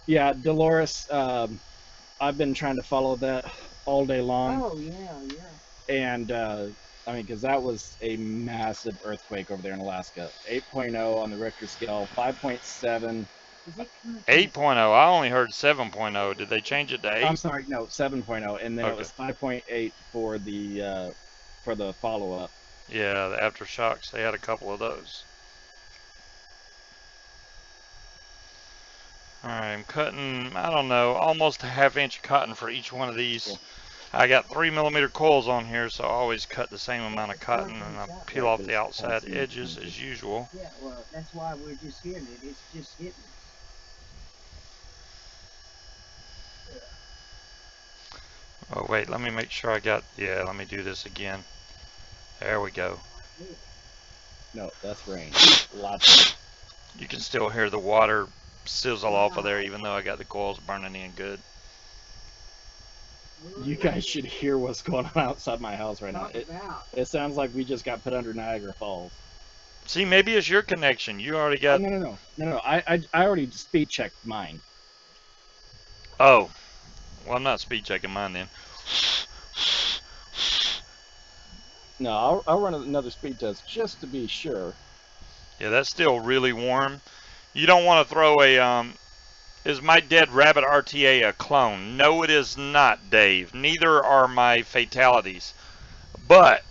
Yeah, Dolores. I've been trying to follow that all day long, Oh yeah, yeah. and I mean, because that was a massive earthquake over there in Alaska. 8.0 on the Richter scale, 5.7. Is it coming from 8.0. I only heard 7.0. Did they change it to I'm 8? sorry, no, 7.0, and then it Okay. was 5.8 for the follow up. Yeah, the aftershocks. They had a couple of those. Alright, I'm cutting, I don't know, almost a ½ inch cotton for each one of these. Cool. I got 3mm coils on here, so I always cut the same amount of cotton, and I peel Right, off but the it's outside constant edges movement. as usual. Yeah, well, that's why we're just hearing it. It's just hitting us. Oh wait, let me make sure I got, yeah, let me do this again. There we go. No, that's rain. Lots. You can still hear the water sizzle off of there, even though I got the coils burning in good. You guys should hear what's going on outside my house right now. Talk about. It sounds like we just got put under Niagara Falls. See, maybe it's your connection. You already Oh, got, no. I already speed checked mine. oh, well, I'm not speed checking mine then. No, I'll run another speed test just to be sure. Yeah, that's still really warm. You don't want to throw a, is my Dead Rabbit RTA a clone? No, it is not, Dave. Neither are my fatalities. But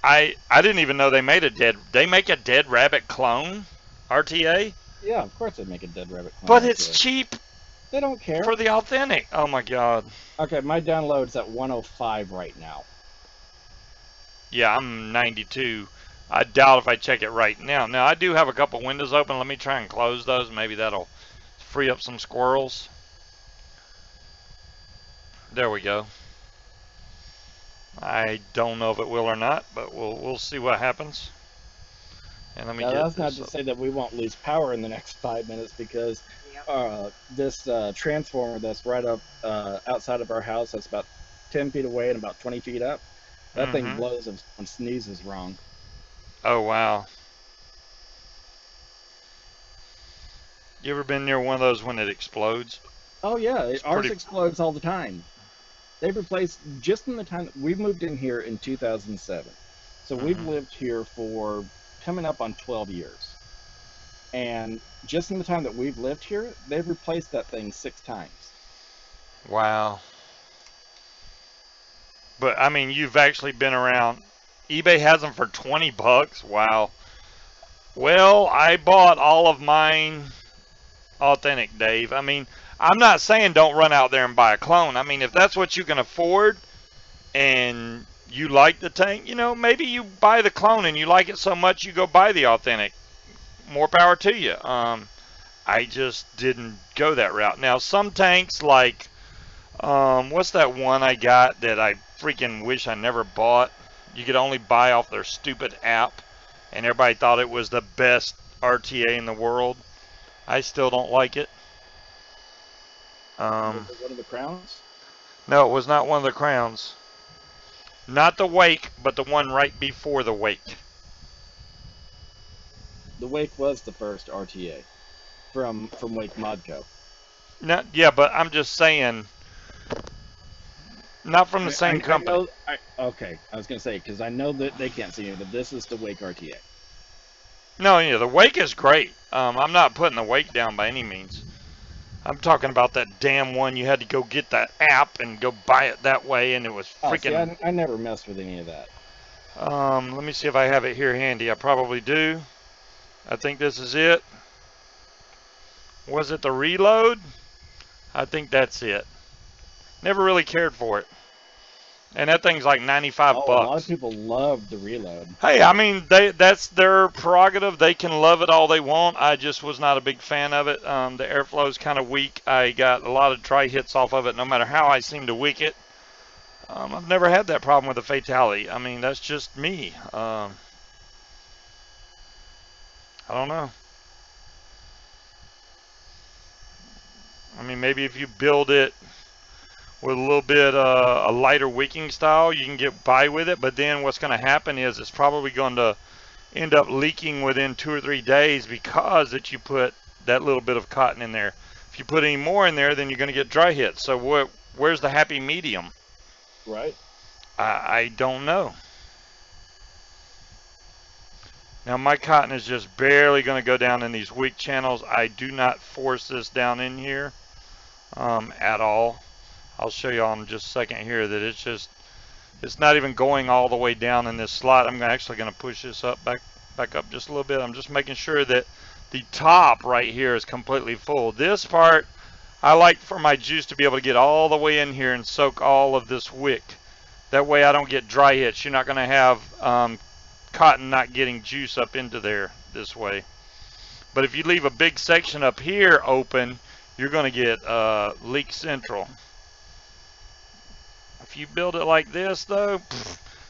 I didn't even know they make a Dead Rabbit clone RTA? Yeah, of course I'd make a Dead Rabbit clone. But it's cheap They don't care. for the authentic. Oh my god. Okay, my download's at 105 right now. Yeah, I'm 92. I doubt if I check it right now. Now, I do have a couple windows open. Let me try and close those. Maybe that'll free up some squirrels. There we go. I don't know if it will or not, but we'll see what happens. And let me Now, get that's not this to up. say that we won't lose power in the next 5 minutes because Yep. this transformer that's right up outside of our house, that's about 10 feet away and about 20 feet up, that thing Mm-hmm. blows if someone sneezes wrong. Oh, wow. You ever been near one of those when it explodes? Oh yeah, It's ours pretty. explodes all the time. They've replaced just in the time we moved in here in 2007. So we've Mhm. lived here for coming up on 12 years. And just in the time that we've lived here, they've replaced that thing 6 times. Wow. But I mean, you've actually been around. eBay has them for $20. Wow. Well, I bought all of mine authentic, Dave. I mean, I'm not saying don't run out there and buy a clone. I mean, if that's what you can afford and you like the tank, maybe you buy the clone and you like it so much you go buy the authentic. More power to you. I just didn't go that route. Now, some tanks like, what's that one I got that I freaking wish I never bought? You could only buy off their stupid app, and everybody thought it was the best RTA in the world. I still don't like it. Was it one of the crowns? No, it was not one of the crowns. Not the Wake, but the one right before the Wake. The Wake was the first RTA from Wake Modco. No, yeah, but I'm just saying, not from the same I company. know. Okay, I was gonna say because I know that they can't see me, but this is the Wake RTA. No, yeah, the Wake is great. I'm not putting the Wake down by any means. I'm talking about that damn one you had to go get that app and go buy it that way, and it was Oh, see, freaking. I never messed with any of that. Let me see if I have it here handy. I probably do. I think this is it. Was it the Reload? I think that's it. Never really cared for it. And that thing's like 95 Oh, a lot of bucks. people love the reload. Hey, I mean, that's their prerogative. They can love it all they want. I just was not a big fan of it. The airflow is kind of weak. I got a lot of dry hits off of it, no matter how I seem to wick it. I've never had that problem with a fatality. I mean, that's just me. I don't know. I mean, maybe if you build it with a little bit a lighter wicking style, you can get by with it. But then what's going to happen is it's probably going to end up leaking within 2 or 3 days because that you put that little bit of cotton in there. If you put any more in there, then you're going to get dry hits. So where's the happy medium? Right. I don't know. Now my cotton is just barely going to go down in these wick channels. I do not force this down in here at all. I'll show you on just a second here that it's not even going all the way down in this slot. I'm actually going to push this up back up just a little bit. I'm just making sure that the top right here is completely full. This part I like for my juice to be able to get all the way in here and soak all of this wick. That way I don't get dry hits. You're not going to have cotton not getting juice up into there this way. But if you leave a big section up here open, you're going to get leak central. If you build it like this though,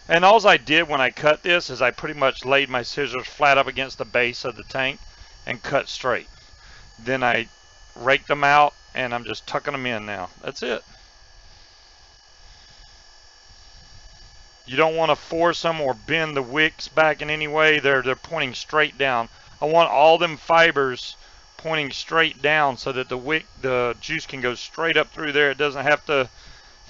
and all I did when I cut this is I pretty much laid my scissors flat up against the base of the tank and cut straight. Then I raked them out and I'm just tucking them in now. That's it. You don't want to force them or bend the wicks back in any way. They're pointing straight down. I want all them fibers pointing straight down so that the juice can go straight up through there. It doesn't have to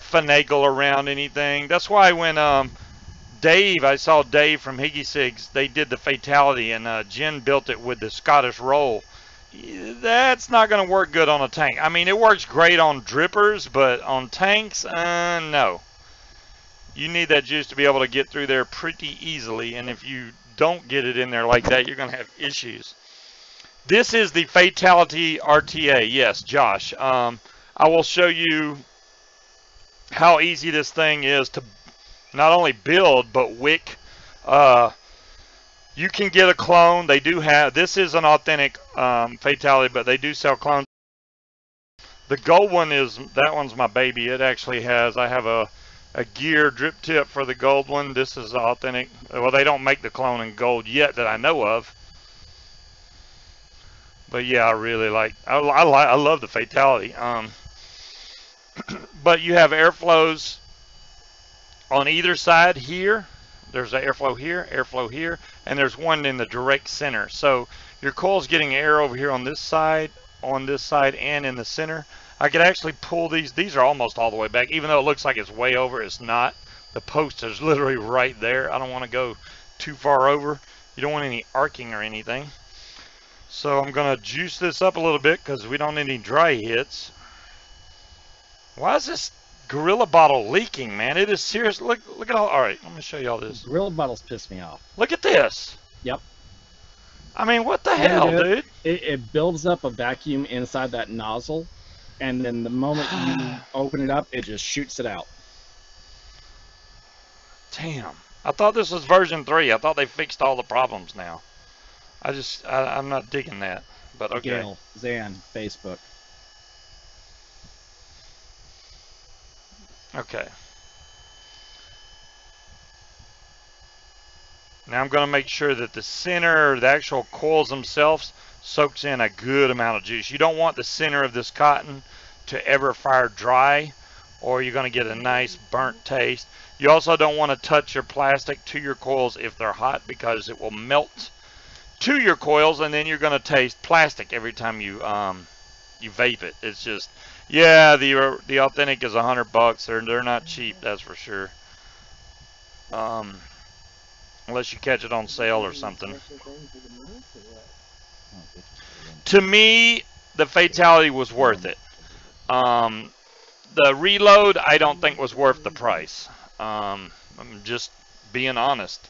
finagle around anything. That's why when I saw Dave from e-cigs, they did the fatality, and Jen built it with the Scottish roll. That's not going to work good on a tank. I mean, it works great on drippers, but on tanks, no. You need that juice to be able to get through there pretty easily, and if you don't get it in there like that, you're going to have issues. This is the Fatality RTA. Yes, Josh. I will show you how easy this thing is to not only build, but wick. You can get a clone. They do have, this is an authentic Fatality, but they do sell clones. The gold one that one's my baby. It actually has, I have a gear drip tip for the gold one. This is authentic. Well, they don't make the clone in gold yet that I know of. But yeah, I really I love the Fatality. But you have airflows on either side here. There's an airflow here, and there's one in the direct center. So your coil's getting air over here on this side, and in the center. I could actually pull these. These are almost all the way back, even though it looks like it's way over. It's not. The post is literally right there. I don't want to go too far over. You don't want any arcing or anything. So I'm going to juice this up a little bit because we don't need any dry hits. Why is this Gorilla bottle leaking, man? It is serious. Look at all. All right, let me show you all this. Gorilla bottles piss me off. Look at this. Yep. I mean, what the hell, dude? It builds up a vacuum inside that nozzle, and then the moment you open it up, it just shoots it out. Damn. I thought this was version 3. I thought they fixed all the problems now. I'm not digging that. But okay. Gail, Zan, Facebook. Okay. Now I'm going to make sure that the center, the actual coils themselves, soaks in a good amount of juice. You don't want the center of this cotton to ever fire dry, or you're going to get a nice burnt taste. You also don't want to touch your plastic to your coils if they're hot, because it will melt to your coils, and then you're going to taste plastic every time you vape it. It's just, yeah, the authentic is $100. They're not cheap, that's for sure. Unless you catch it on sale or something. To me, the Fatality was worth it. The Reload, I don't think was worth the price. I'm just being honest.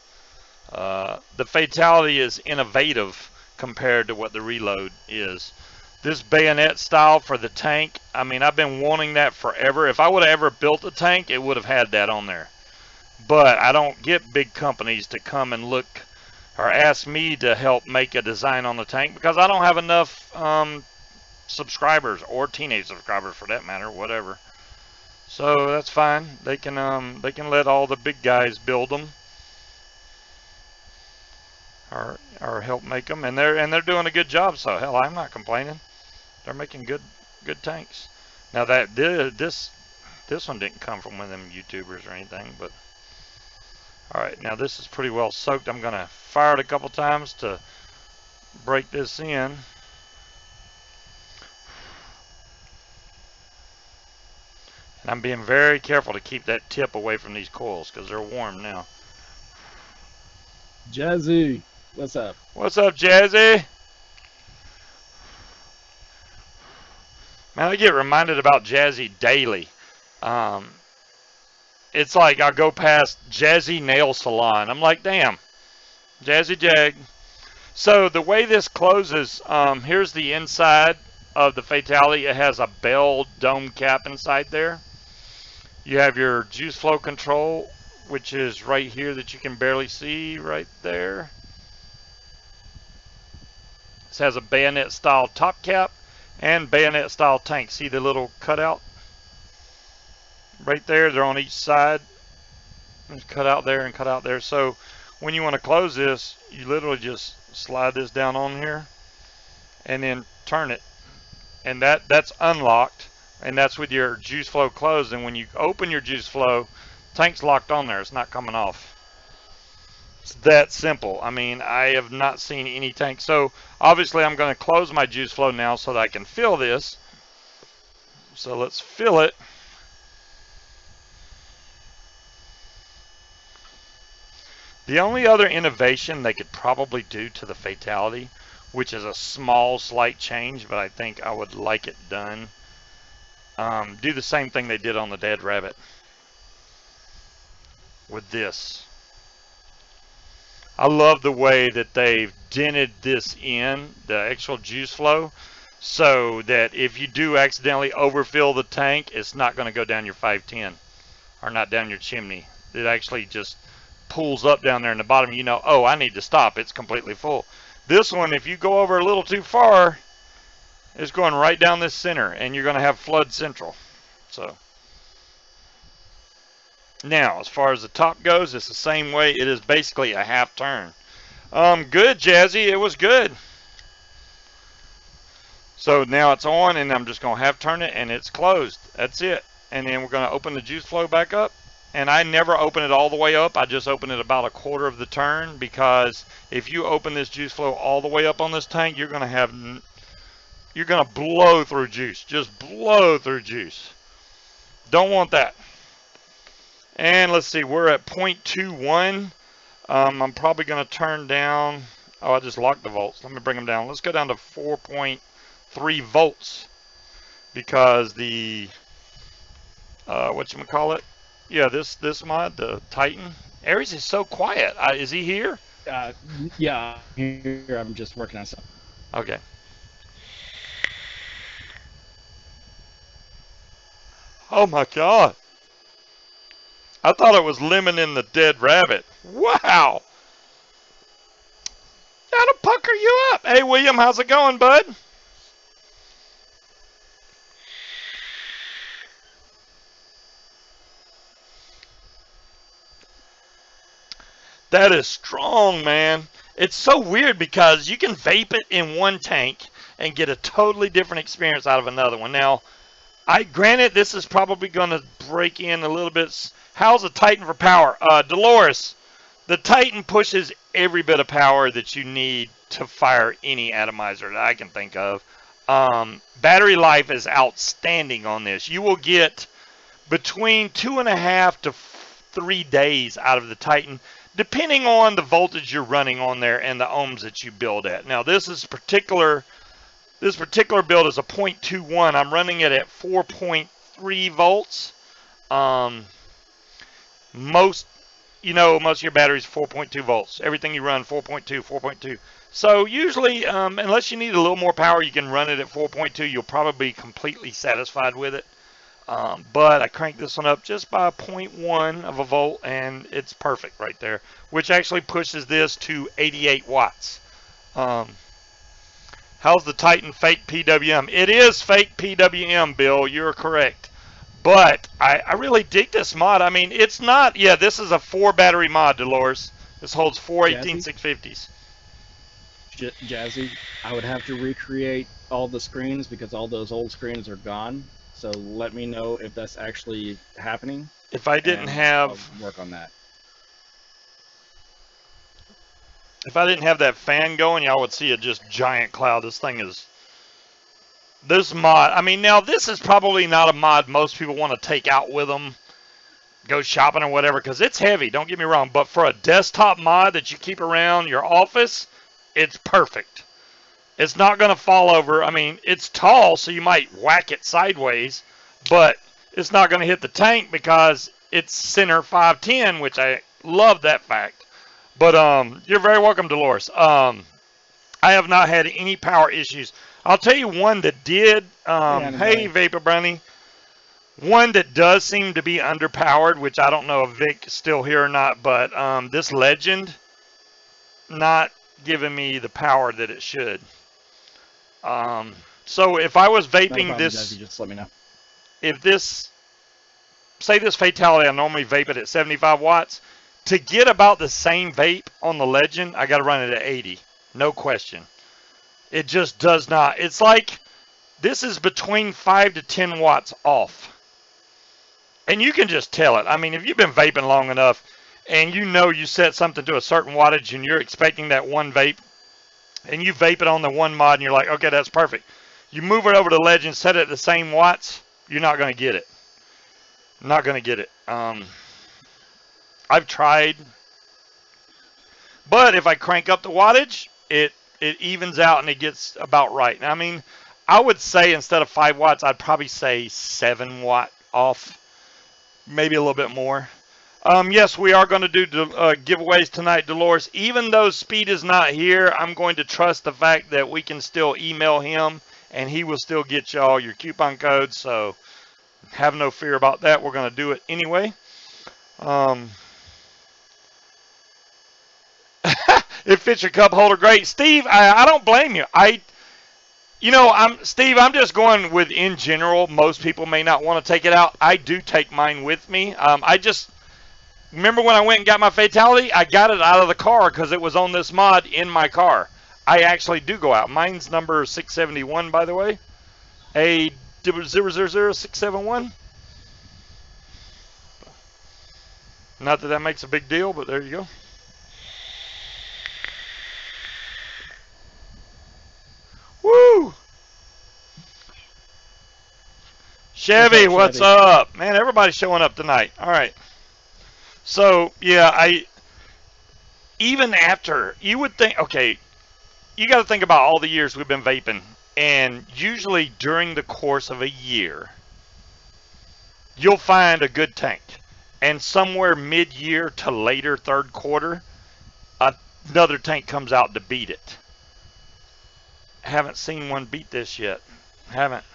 The Fatality is innovative compared to what the Reload is. this bayonet style for the tank. I mean, I've been wanting that forever. If I would have ever built a tank, it would have had that on there. But I don't get big companies to come and look or ask me to help make a design on the tank because I don't have enough subscribers or teenage subscribers for that matter, whatever. So that's fine. They can let all the big guys build them or help make them, and they're doing a good job. So hell, I'm not complaining. They're making good tanks. Now that this one didn't come from one of them YouTubers or anything, but all right. Now this is pretty well soaked. I'm gonna fire it a couple times to break this in. And I'm being very careful to keep that tip away from these coils because they're warm now. Jazzy, what's up? What's up, Jazzy? Man, I get reminded about Jazzy daily. It's like I go past Jazzy Nail Salon. I'm like, damn, Jazzy Jag. So the way this closes, here's the inside of the Fatality. It has a bell dome cap inside there. You have your juice flow control, which is right here that you can barely see right there. This has a bayonet style top cap and bayonet style tank. See the little cutout right there? They're on each side. There's cut out there and cut out there. So when you want to close this, you literally just slide this down on here and then turn it, and that's unlocked, and that's with your juice flow closed. And when you open your juice flow, tank's locked on there. It's not coming off. It's that simple. I mean, I have not seen any tank. So obviously I'm going to close my juice flow now so that I can fill this. So let's fill it. The only other innovation they could probably do to the Fatality, which is a small slight change, but I think I would like it done, do the same thing they did on the Dead Rabbit with this. I love the way that they've dented this in, the actual juice flow, so that if you do accidentally overfill the tank, it's not going to go down your 510 or not down your chimney. It actually just pulls up down there in the bottom. You know, oh, I need to stop. It's completely full. This one, if you go over a little too far, it's going right down this center, and you're going to have flood central. So now, as far as the top goes, it's the same way. It is basically a half turn. Good, Jazzy. It was good. So now it's on, and I'm just going to half turn it, and it's closed. That's it. And then we're going to open the juice flow back up. And I never open it all the way up. I just open it about a quarter of the turn, because if you open this juice flow all the way up on this tank, you're going to blow through juice. Just blow through juice. Don't want that. And let's see, we're at 0.21. I'm probably going to turn down. Oh, I just locked the volts. Let me bring them down. Let's go down to 4.3 volts, because the whatchamacallit? Yeah, this mod, the Titan. Aries is so quiet. Is he here? Yeah, here. I'm just working on something. Okay. Oh my God. I thought it was lemon in the Dead Rabbit. Wow. That'll pucker you up. Hey, William, how's it going, bud? That is strong, man. It's so weird because you can vape it in one tank and get a totally different experience out of another one. Now, granted, this is probably going to break in a little bit. How's the Titan for power? Dolores, the Titan pushes every bit of power that you need to fire any atomizer that I can think of. Battery life is outstanding on this. You will get between 2.5 to 3 days out of the Titan, depending on the voltage you're running on there and the ohms that you build at. Now, this particular build is a 0.21. I'm running it at 4.3 volts. Most of your batteries 4.2 volts. Everything you run 4.2, 4.2. So usually, unless you need a little more power, you can run it at 4.2. You'll probably be completely satisfied with it. But I cranked this one up just by 0.1 of a volt, and it's perfect right there, which actually pushes this to 88 watts. How's the Titan fake PWM? It is fake PWM, Bill. You're correct. But I really dig this mod. I mean, it's not, yeah, this is a 4 battery mod, Dolores. This holds 4 18650s. Jazzy, I would have to recreate all the screens because all those old screens are gone. So let me know if that's actually happening. If I didn't have, I'll work on that. If I didn't have that fan going, y'all would see a just giant cloud. This thing is, this mod, I mean, now this is probably not a mod most people want to take out with them, go shopping or whatever, because it's heavy, don't get me wrong. But for a desktop mod that you keep around your office, it's perfect. It's not going to fall over. I mean, it's tall, so you might whack it sideways, but it's not going to hit the tank because it's center 510, which I love that fact. But you're very welcome, Dolores. I have not had any power issues. I'll tell you one that did. Hey, Vapor Bunny. One that does seem to be underpowered, which I don't know if Vic is still here or not, but this Legend not giving me the power that it should. So if I was vaping this, just let me know. If this, say this Fatality, I normally vape it at 75 watts. To get about the same vape on the Legend, I got to run it at 80. No question. It just does not. It's like this is between 5 to 10 watts off. And you can just tell it. I mean, if you've been vaping long enough and you know you set something to a certain wattage and you're expecting that one vape, and you vape it on the one mod and you're like, okay, that's perfect. You move it over to Legend, set it at the same watts, you're not going to get it. Not going to get it. I've tried, but if I crank up the wattage, it evens out and it gets about right. I mean, I would say instead of 5 watts, I'd probably say 7 watt off, maybe a little bit more. Yes, we are going to do giveaways tonight, Dolores. Even though Speed is not here, I'm going to trust the fact that we can still email him and he will still get y'all your coupon codes. So have no fear about that. We're going to do it anyway. It fits your cup holder great. Steve, I don't blame you. Steve, I'm just going with in general. Most people may not want to take it out. I do take mine with me. I just remember when I went and got my Fatality, I got it out of the car because it was on this mod in my car. I actually do go out. Mine's number 671, by the way. A000671. Not that makes a big deal, but there you go. Woo! Chevy, what's up? Man, everybody's showing up tonight. All right. So, yeah, even after, you would think, okay, you got to think about all the years we've been vaping. And usually during the course of a year, you'll find a good tank. And somewhere mid-year to later third quarter, another tank comes out to beat it. Haven't seen one beat this yet. Haven't.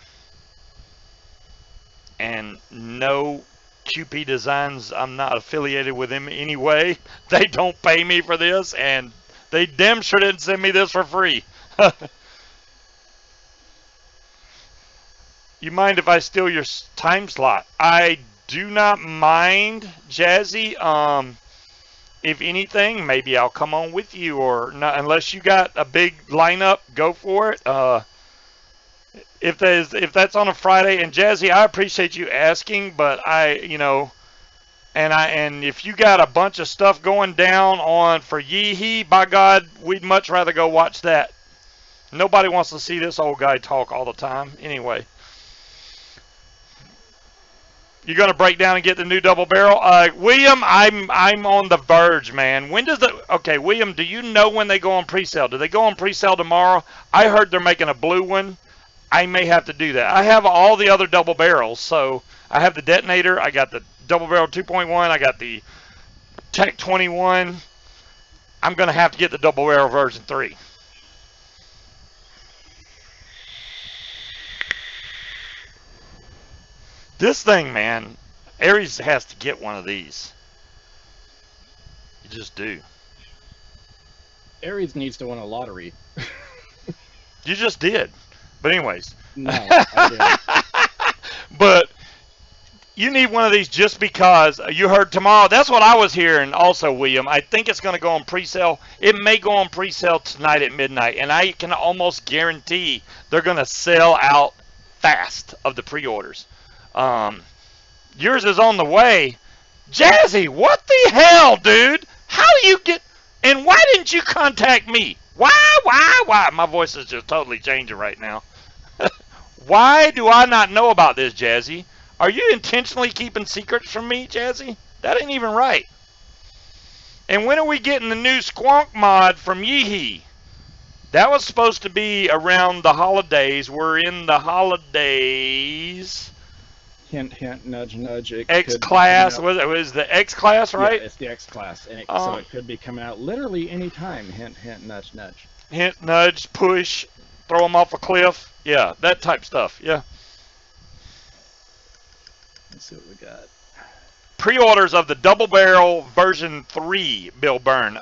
And no QP Designs, I'm not affiliated with them anyway. They don't pay me for this, and they damn sure didn't send me this for free. You mind if I steal your time slot? I do not mind, Jazzy. If anything, maybe I'll come on with you, or not, unless you got a big lineup, go for it. If that's on a Friday, and Jazzy, I appreciate you asking, but and if you got a bunch of stuff going down on for Yeehee, by God, we'd much rather go watch that. Nobody wants to see this old guy talk all the time. Anyway. You're gonna break down and get the new double barrel, William. I'm on the verge, man. When does okay, William? Do you know when they go on pre-sale? Do they go on pre-sale tomorrow? I heard they're making a blue one. I may have to do that. I have all the other double barrels, so I have the detonator. I got the double barrel 2.1. I got the Tech 21. I'm gonna have to get the double barrel version 3. This thing, man, Aries has to get one of these. You just do. Aries needs to win a lottery. You just did. But anyways. No, I didn't. But you need one of these just because you heard tomorrow. That's what I was hearing also, William. I think it's going to go on pre-sale. It may go on pre-sale tonight at midnight, and I can almost guarantee they're going to sell out fast of the pre-orders. Yours is on the way. Jazzy, what the hell, dude? How do you get... And why didn't you contact me? Why? My voice is just totally changing right now. Why do I not know about this, Jazzy? Are you intentionally keeping secrets from me, Jazzy? That ain't even right. And when are we getting the new Squonk mod from Yeehee? That was supposed to be around the holidays. We're in the holidays. Hint, hint, nudge, nudge. X-Class. Was the X-Class, right? Yeah, it's the X-Class. And so it could be coming out literally any time. Hint, hint, nudge, nudge. Hint, nudge, push, throw them off a cliff. Yeah, that type stuff. Yeah. Let's see what we got. Pre-orders of the Double Barrel version 3, Bill Byrne.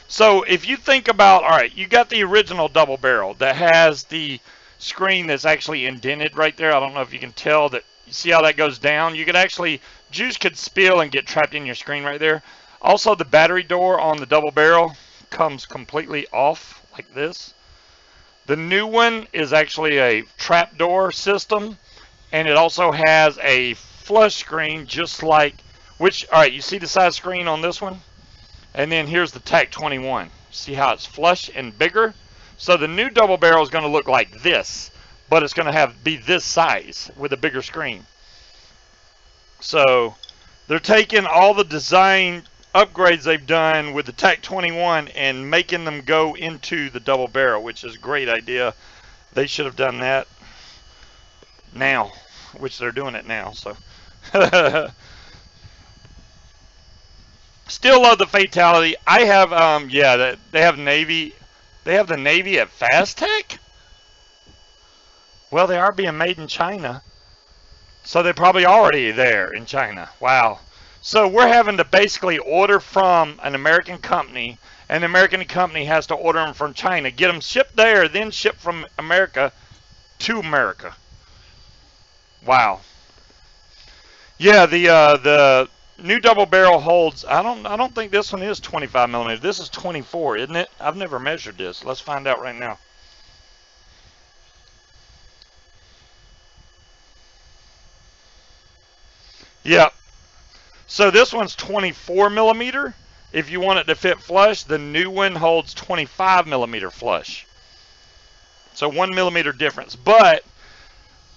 So if you think about, all right, you got the original Double Barrel that has the screen that's actually indented right there. I don't know if you can tell that. You see how that goes down? You could actually, juice could spill and get trapped in your screen right there. Also, the battery door on the Double Barrel comes completely off like this. The new one is actually a trap door system, and it also has a flush screen just like, which, all right, you see the side screen on this one? And then here's the TAC 21. See how it's flush and bigger? So the new Double Barrel is going to look like this, but it's going to be this size with a bigger screen. So they're taking all the design upgrades they've done with the TAC 21 and making them go into the Double Barrel, which is a great idea. They should have done that now, which they're doing it now. So still love the Fatality. I have yeah, they have Navy. They have the Navy at Fast Tech. Well, they are being made in China, so they're probably already there in China. Wow. So we're having to basically order from an American company, and the American company has to order them from China, get them shipped there, then ship from America to America. Wow. Yeah, the new Double Barrel holds. I don't think this one is 25 millimeters. This is 24, isn't it? I've never measured this. Let's find out right now. Yeah. So this one's 24 millimeter. If you want it to fit flush, the new one holds 25 millimeter flush. So 1 millimeter difference. But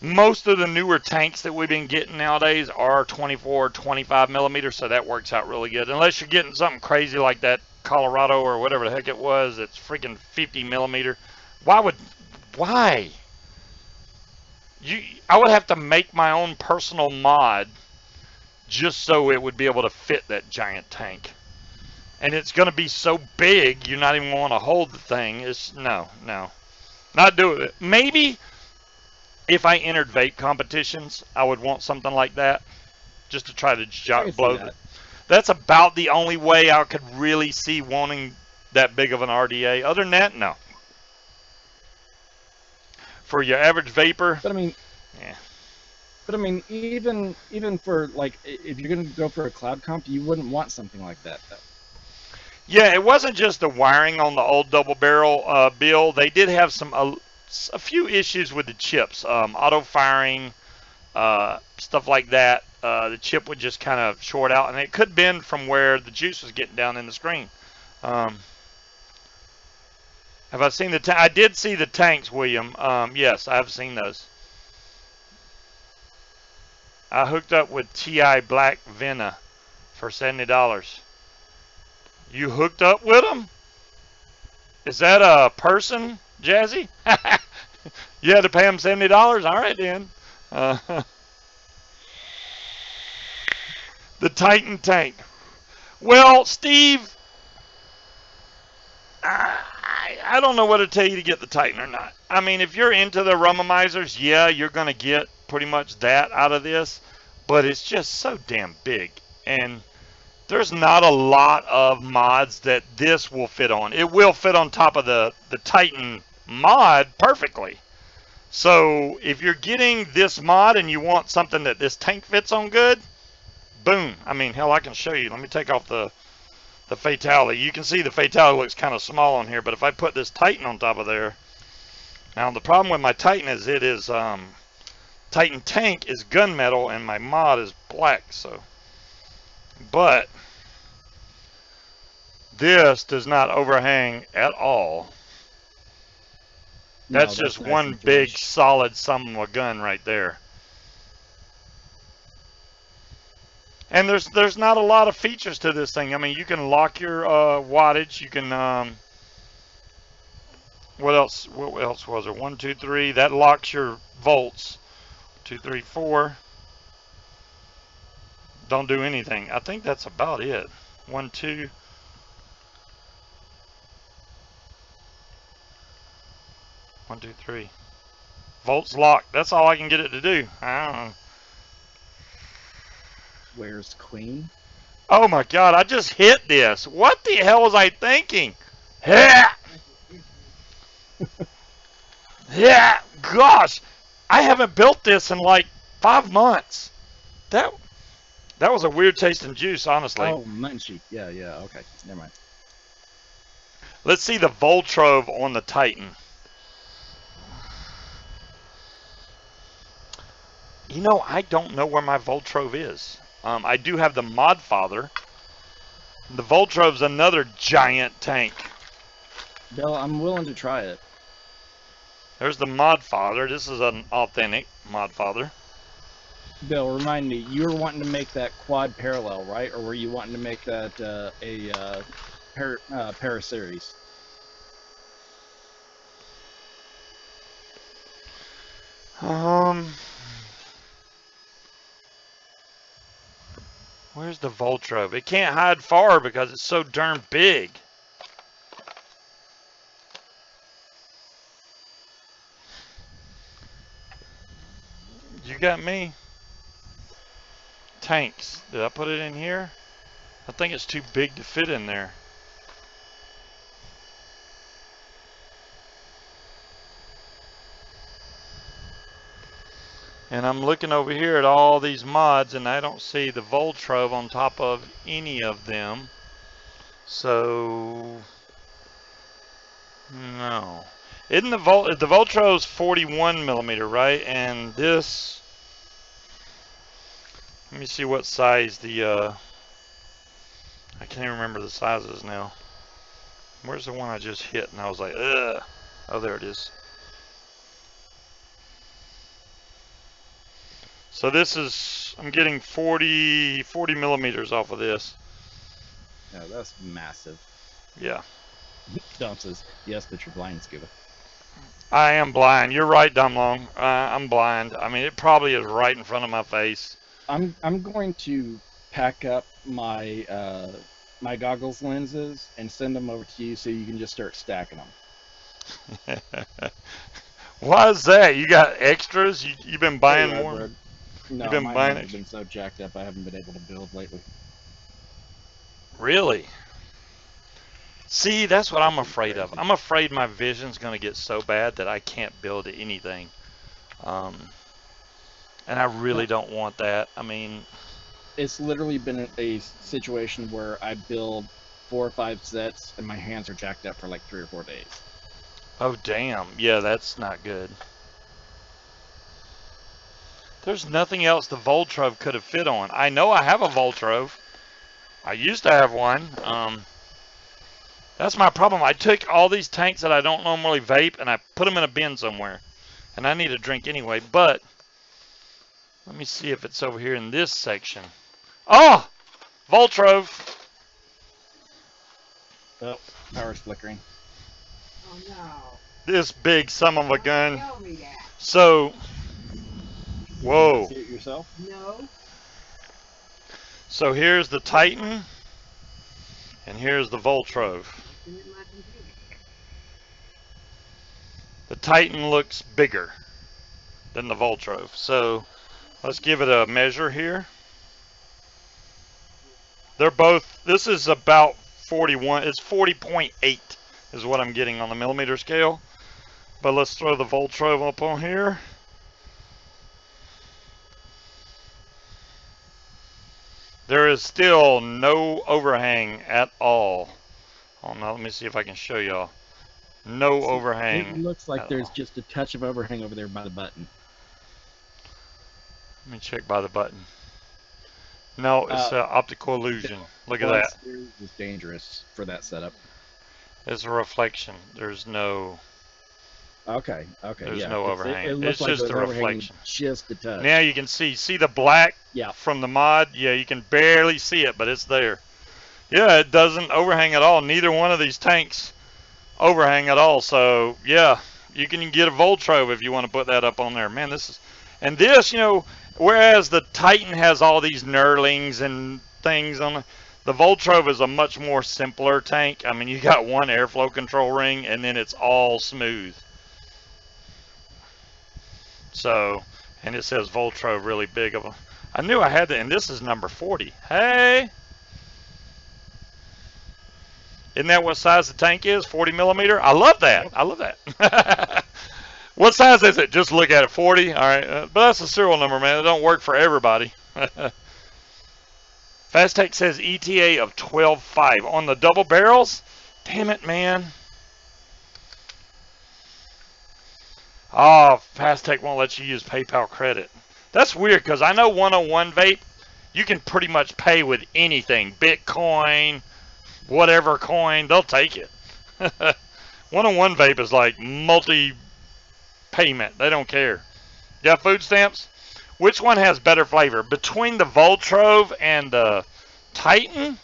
most of the newer tanks that we've been getting nowadays are 24, 25 millimeters, so that works out really good. Unless you're getting something crazy like that Colorado or whatever the heck it was, it's freaking 50 millimeter. Why? I would have to make my own personal mod just so it would be able to fit that giant tank. And it's going to be so big, you're not even going to hold the thing. It's no. Not doing it. Maybe if I entered vape competitions, I would want something like that, just to try to blow it. That's about the only way I could really see wanting that big of an RDA. Other than that, no. For your average vapor, but I mean, yeah. But I mean, even for like, if you're gonna go for a cloud comp, you wouldn't want something like that, though. Yeah, it wasn't just the wiring on the old Double Barrel bill. They did have a few issues with the chips, auto firing, stuff like that. The chip would just kind of short out, and it could bend from where the juice was getting down in the screen. Have I seen the I did see the tanks, William. Yes, I've seen those. I hooked up with TI Black Vena for $70. You hooked up with them? Is that a person, Jazzy? You had to pay him $70? All right, then. The Titan tank. Well, Steve, I don't know what to tell you to get the Titan or not. I mean, if you're into the rumomizers, yeah, you're going to get pretty much that out of this, but it's just so damn big. And there's not a lot of mods that this will fit on. It will fit on top of the Titan mod perfectly. So if you're getting this mod and you want something that this tank fits on good, boom. I mean, hell, I can show you. Let me take off the fatality. You can see the fatality looks kind of small on here, but if I put this Titan on top of there, now the problem with my Titan is it is Titan tank is gunmetal and my mod is black. So, but this does not overhang at all. No, That's just nice one and big flush. solid sum of a gun right there. And there's not a lot of features to this thing. I mean, you can lock your wattage. You can what else? What else was there? 1, 2, 3. That locks your volts. 2, 3, 4. Don't do anything. I think that's about it. 1, 2. 1, 2, 3. Volts locked. That's all I can get it to do. I don't know. Where's Queen? Oh my God! I just hit this. What the hell was I thinking? Yeah. Yeah. Gosh, I haven't built this in like 5 months. That was a weird tasting juice, honestly. Oh, Munchie. Yeah, yeah. Okay, never mind. Let's see the Voltrove on the Titan. You know, I don't know where my Voltrove is. I do have the Modfather. The Voltrove's another giant tank. Bill, I'm willing to try it. There's the Modfather. This is an authentic Modfather. Bill, remind me, you were wanting to make that quad parallel, right? Or were you wanting to make that a para series? Where's the Voltrove? It can't hide far because it's so darn big. You got me. Tanks. Did I put it in here? I think it's too big to fit in there. And I'm looking over here at all these mods and I don't see the Voltrove on top of any of them. So no. Isn't the Voltrove's 41 millimeter, right? And this, let me see what size the I can't even remember the sizes now. Where's the one I just hit and I was like, ugh. Oh, there it is. So this is, I'm getting 40 millimeters off of this. Yeah, that's massive. Yeah. Dom says, yes, but you're blind, Scuba. I am blind. You're right, Dumblong. I'm blind. I mean, it probably is right in front of my face. I'm going to pack up my my goggles lenses and send them over to you so you can just start stacking them. Why is that? You got extras? You've been buying Hey, more? No, You've been my buying hands have been so jacked up I haven't been able to build lately. Really? See, that's what I'm afraid of. I'm afraid my vision's going to get so bad that I can't build anything. And I really don't want that. I mean, it's literally been a situation where I build 4 or 5 sets and my hands are jacked up for like 3 or 4 days. oh damn. Yeah, that's not good. There's nothing else the Voltrove could have fit on. I know I have a Voltrove. I used to have one. That's my problem. I took all these tanks that I don't normally vape and I put them in a bin somewhere. And I need a drink anyway, but let me see if it's over here in this section. Oh! Voltrove! Oh, power's flickering. Oh no. This big son of a gun. Tell me that. So, whoa. See it yourself? No. So here's the Titan, and here's the Voltrove. Looking at my computer. The Titan looks bigger than the Voltrove. So let's give it a measure here. They're both, this is about 41, it's 40.8 is what I'm getting on the millimeter scale. But let's throw the Voltrove up on here. There is still no overhang at all. Oh, now let me see if I can show y'all. No overhang. It looks like at there's all. just a touch of overhang over there by the button. Let me check by the button. No, it's an optical illusion. Look at that. It's dangerous for that setup. It's a reflection. There's no. Okay. There's Yeah. no overhang. It's It's just a reflection. Just a touch. Now you can see the black Yeah. from the mod. Yeah, you can barely see it, but it's there. Yeah, it doesn't overhang at all. Neither one of these tanks overhang at all. So yeah, you can get a Voltrove if you want to put that up on there. Man, this is, and this, you know, whereas the Titan has all these knurlings and things on the Voltrove is a much more simpler tank. I mean, you got one airflow control ring and then it's all smooth. So, and it says Voltrove really big of a, I knew I had that, and this is number 40. Hey! Isn't that what size the tank is? 40 millimeter? I love that. I love that. What size is it? Just look at it. 40? All right. But that's a serial number, man. It don't work for everybody. Fastech says ETA of 12.5. On the double barrels? Damn it, man. Oh, Fastech won't let you use PayPal credit. That's weird because I know 101 Vape, you can pretty much pay with anything. Bitcoin, whatever coin, they'll take it. 101 Vape is like multi-payment. They don't care. You got food stamps? Which one has better flavor? Between the Voltrove and the Titan?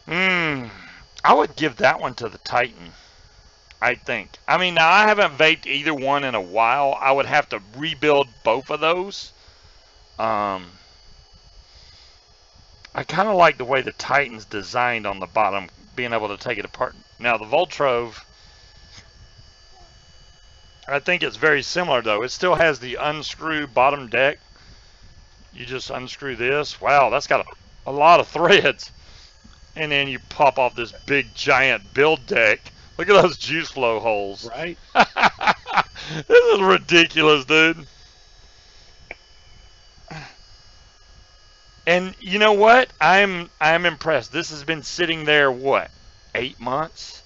I would give that one to the Titan, I think. I mean, now I haven't vaped either one in a while. I would have to rebuild both of those. I kind of like the way the Titan's designed on the bottom, being able to take it apart. Now, the Voltrove, I think it's very similar, though. It still has the unscrew bottom deck. You just unscrew this. Wow, that's got a lot of threads. And then you pop off this big, giant build deck. Look at those juice flow holes. Right? This is ridiculous, dude. And you know what? I'm impressed. This has been sitting there, what, 8 months?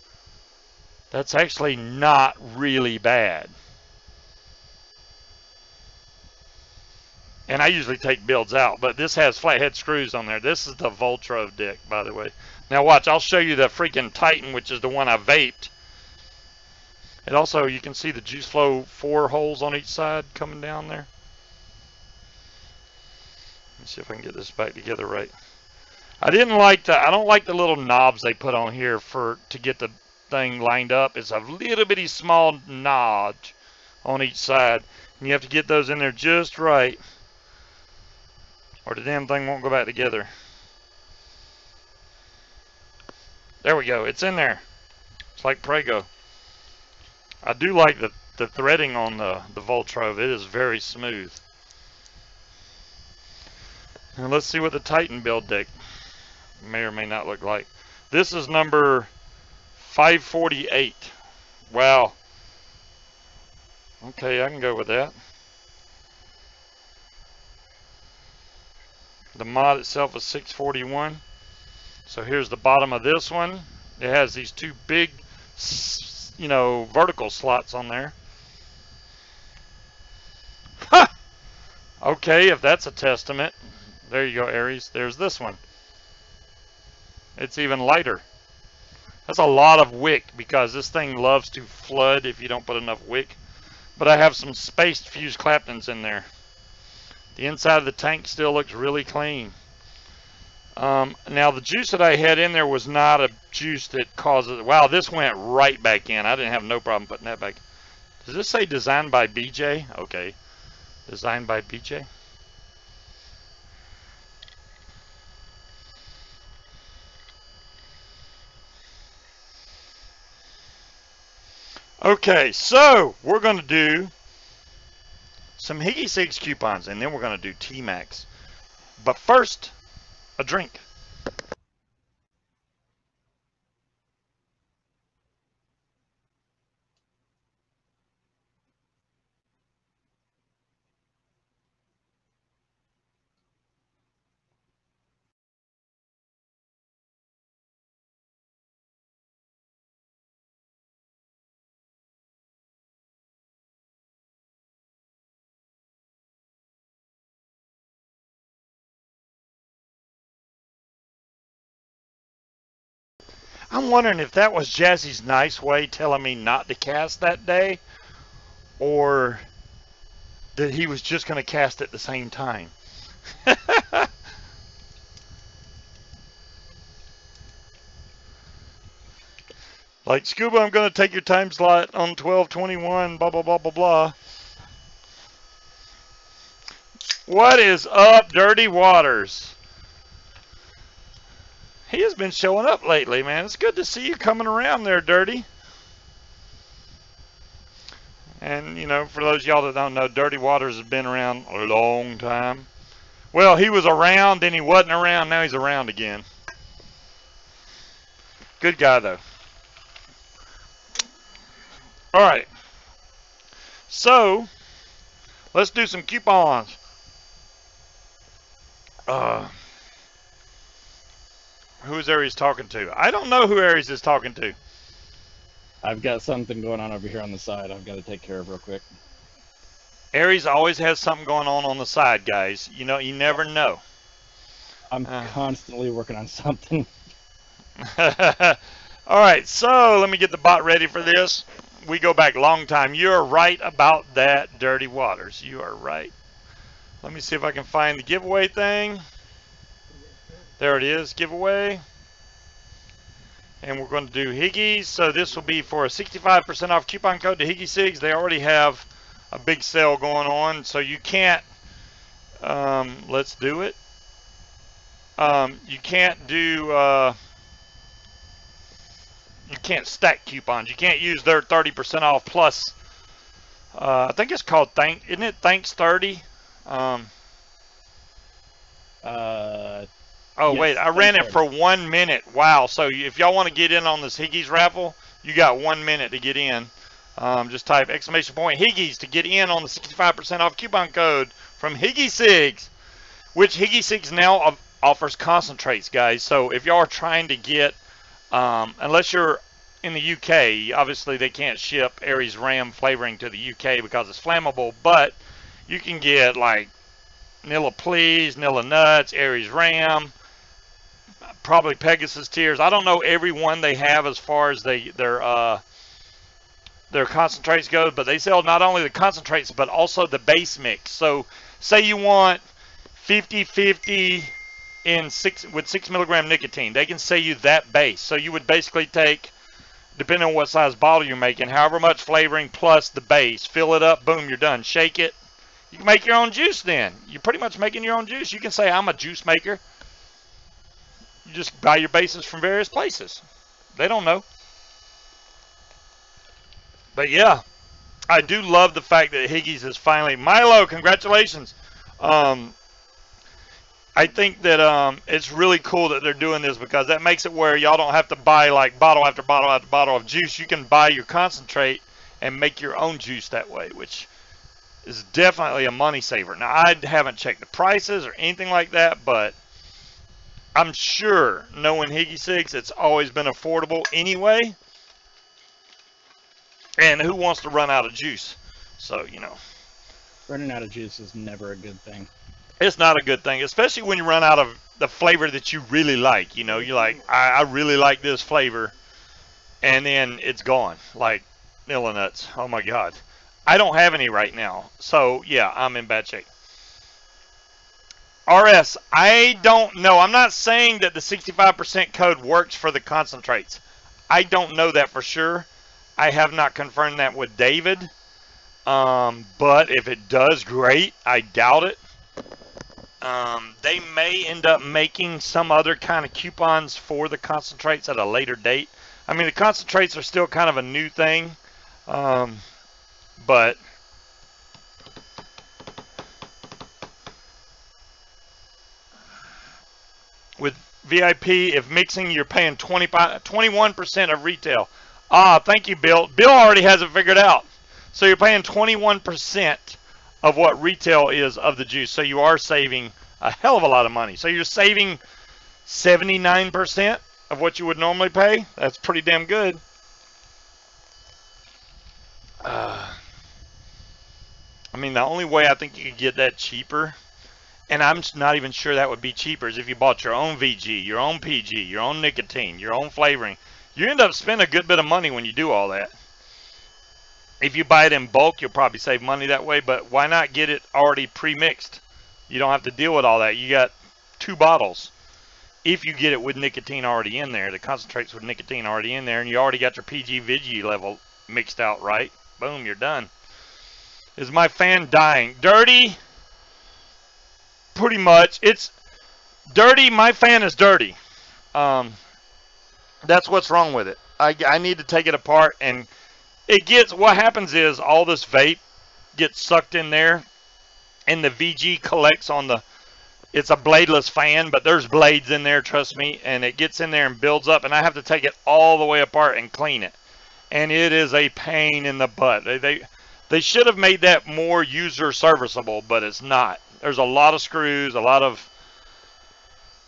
That's actually not really bad. And I usually take builds out, but this has flathead screws on there. This is the Voltrove deck, by the way. Now watch, I'll show you the freaking Titan, which is the one I vaped. And also, you can see the juice flow 4 holes on each side coming down there. Let's see if I can get this back together right. I don't like the little knobs they put on here to get the thing lined up. It's a little bitty small notch on each side. And you have to get those in there just right, or the damn thing won't go back together. There we go. It's in there. It's like Prego. I do like the threading on the Voltrove. It is very smooth. And let's see what the Titan build deck may or may not look like. This is number 548. Wow. Okay, I can go with that. The mod itself is 641. So here's the bottom of this one. It has these two big, you know, vertical slots on there. Ha! Okay, if that's a testament. There you go, Aries. There's this one. It's even lighter. That's a lot of wick because this thing loves to flood if you don't put enough wick. But I have some spaced fused Claptons in there. The inside of the tank still looks really clean. Now the juice that I had in there was not a juice that causes, wow, this went right back in. I didn't have no problem putting that back. Does this say designed by BJ? Okay. Designed by BJ. Okay, so we're going to do some e-cig coupons, and then we're going to do T-Max. But first, a drink. I'm wondering if that was Jazzy's nice way telling me not to cast that day, or that he was just going to cast at the same time. Like, Scuba, I'm going to take your time slot on 12/21, blah, blah, blah, blah, blah. What is up, Dirty Waters? He has been showing up lately, man. It's good to see you coming around there, Dirty. And, you know, for those of y'all that don't know, Dirty Waters has been around a long time. Well, he was around, then he wasn't around, now he's around again. Good guy, though. All right. So, let's do some coupons. Who is Aries talking to? I don't know who Aries is talking to. I've got something going on over here on the side I've got to take care of real quick. Aries always has something going on the side, guys. You know, you never know. I'm constantly working on something. All right, so let me get the bot ready for this. We go back a long time. You're right about that, Dirty Waters. You are right. Let me see if I can find the giveaway thing. There it is, giveaway. And we're going to do Higgies. So this will be for a 65% off coupon code to e-cigs. They already have a big sale going on, so you can't, let's do it. You can't do, you can't stack coupons. You can't use their 30% off plus, I think it's called isn't it Thanks 30? Oh, Yes, wait, I ran it Thanks for 1 minute. Wow, so if y'all want to get in on this Higgies raffle, you got 1 minute to get in. Just type !Higgies to get in on the 65% off coupon code from e-cigs, which e-cigs now offers concentrates, guys. So if y'all are trying to get, unless you're in the UK, obviously they can't ship Aries Ram flavoring to the UK because it's flammable, but you can get like Nilla Please, Nilla Nuts, Aries Ram, probably Pegasus Tears. I don't know every one they have as far as their concentrates go, but they sell not only the concentrates but also the base mix. So say you want 50-50 with 6 milligram nicotine, they can sell you that base. So you would basically take, depending on what size bottle you're making, however much flavoring plus the base, fill it up, boom, you're done. Shake it. You can make your own juice then. You're pretty much making your own juice. You can say, I'm a juice maker. You just buy your bases from various places. They don't know. But yeah, I do love the fact that Higgies is finally, Milo, congratulations. I think that it's really cool that they're doing this, because that makes it where y'all don't have to buy like bottle after bottle after bottle of juice. You can buy your concentrate and make your own juice that way, which is definitely a money saver. Now, I haven't checked the prices or anything like that, but I'm sure, knowing e-cigs, it's always been affordable anyway. And who wants to run out of juice? So, you know. Running out of juice is never a good thing. It's not a good thing, especially when you run out of the flavor that you really like. You know, you're like, I really like this flavor, and then it's gone. Like Nilla Nuts. Oh, my God. I don't have any right now. So, yeah, I'm in bad shape. RS, I don't know. I'm not saying that the 65% code works for the concentrates. I don't know that for sure. I have not confirmed that with David. But if it does, great. I doubt it. They may end up making some other kind of coupons for the concentrates at a later date. I mean, the concentrates are still kind of a new thing. But with VIP, if mixing, you're paying 21% of retail. Ah, thank you, Bill. Bill already has it figured out. So you're paying 21% of what retail is of the juice. So you are saving a hell of a lot of money. So you're saving 79% of what you would normally pay. That's pretty damn good. I mean, the only way I think you could get that cheaper, and I'm not even sure that would be cheaper, is if you bought your own VG, your own PG, your own nicotine, your own flavoring. You end up spending a good bit of money when you do all that. If you buy it in bulk, you'll probably save money that way, but why not get it already pre-mixed? You don't have to deal with all that. You got 2 bottles. If you get it with nicotine already in there, the concentrates with nicotine already in there, and you already got your PG VG level mixed out right, boom, you're done. Is my fan dying? Dirty? Pretty much. It's dirty. My fan is dirty. That's what's wrong with it. I need to take it apart, and it gets, what happens is all this vape gets sucked in there, and the VG collects on the, it's a bladeless fan, but there's blades in there, trust me, and it gets in there and builds up, and I have to take it all the way apart and clean it. And it is a pain in the butt. They should have made that more user serviceable, but it's not. There's a lot of screws, a lot of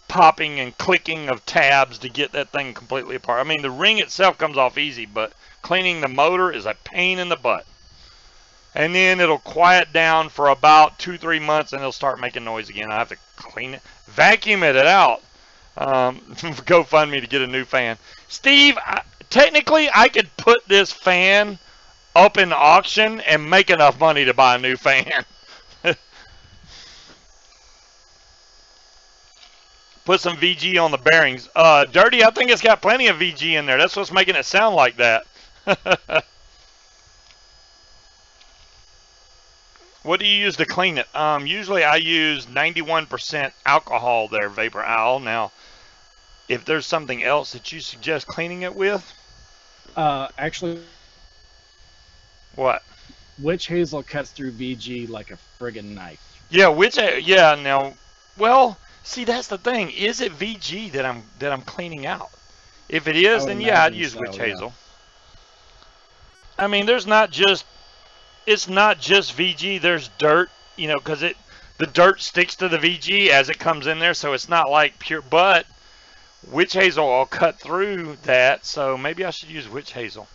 popping and clicking of tabs to get that thing completely apart. I mean, the ring itself comes off easy, but cleaning the motor is a pain in the butt. And then it'll quiet down for about 2-3 months, and it'll start making noise again. I have to clean it, vacuum it out. GoFundMe to get a new fan. Steve, technically, I could put this fan up in auction and make enough money to buy a new fan. Put some VG on the bearings. Dirty, I think it's got plenty of VG in there. That's what's making it sound like that. What do you use to clean it? Usually I use 91% alcohol there, Vapor Owl. Now, if there's something else that you suggest cleaning it with? Actually, what? Witch hazel cuts through VG like a friggin' knife. Yeah, yeah, now, well, see, that's the thing. Is it VG that I'm cleaning out? If it is, then yeah, I'd use witch hazel. I mean, it's not just VG. There's dirt, you know, because the dirt sticks to the VG as it comes in there, so it's not like pure. But witch hazel will cut through that, so maybe I should use witch hazel.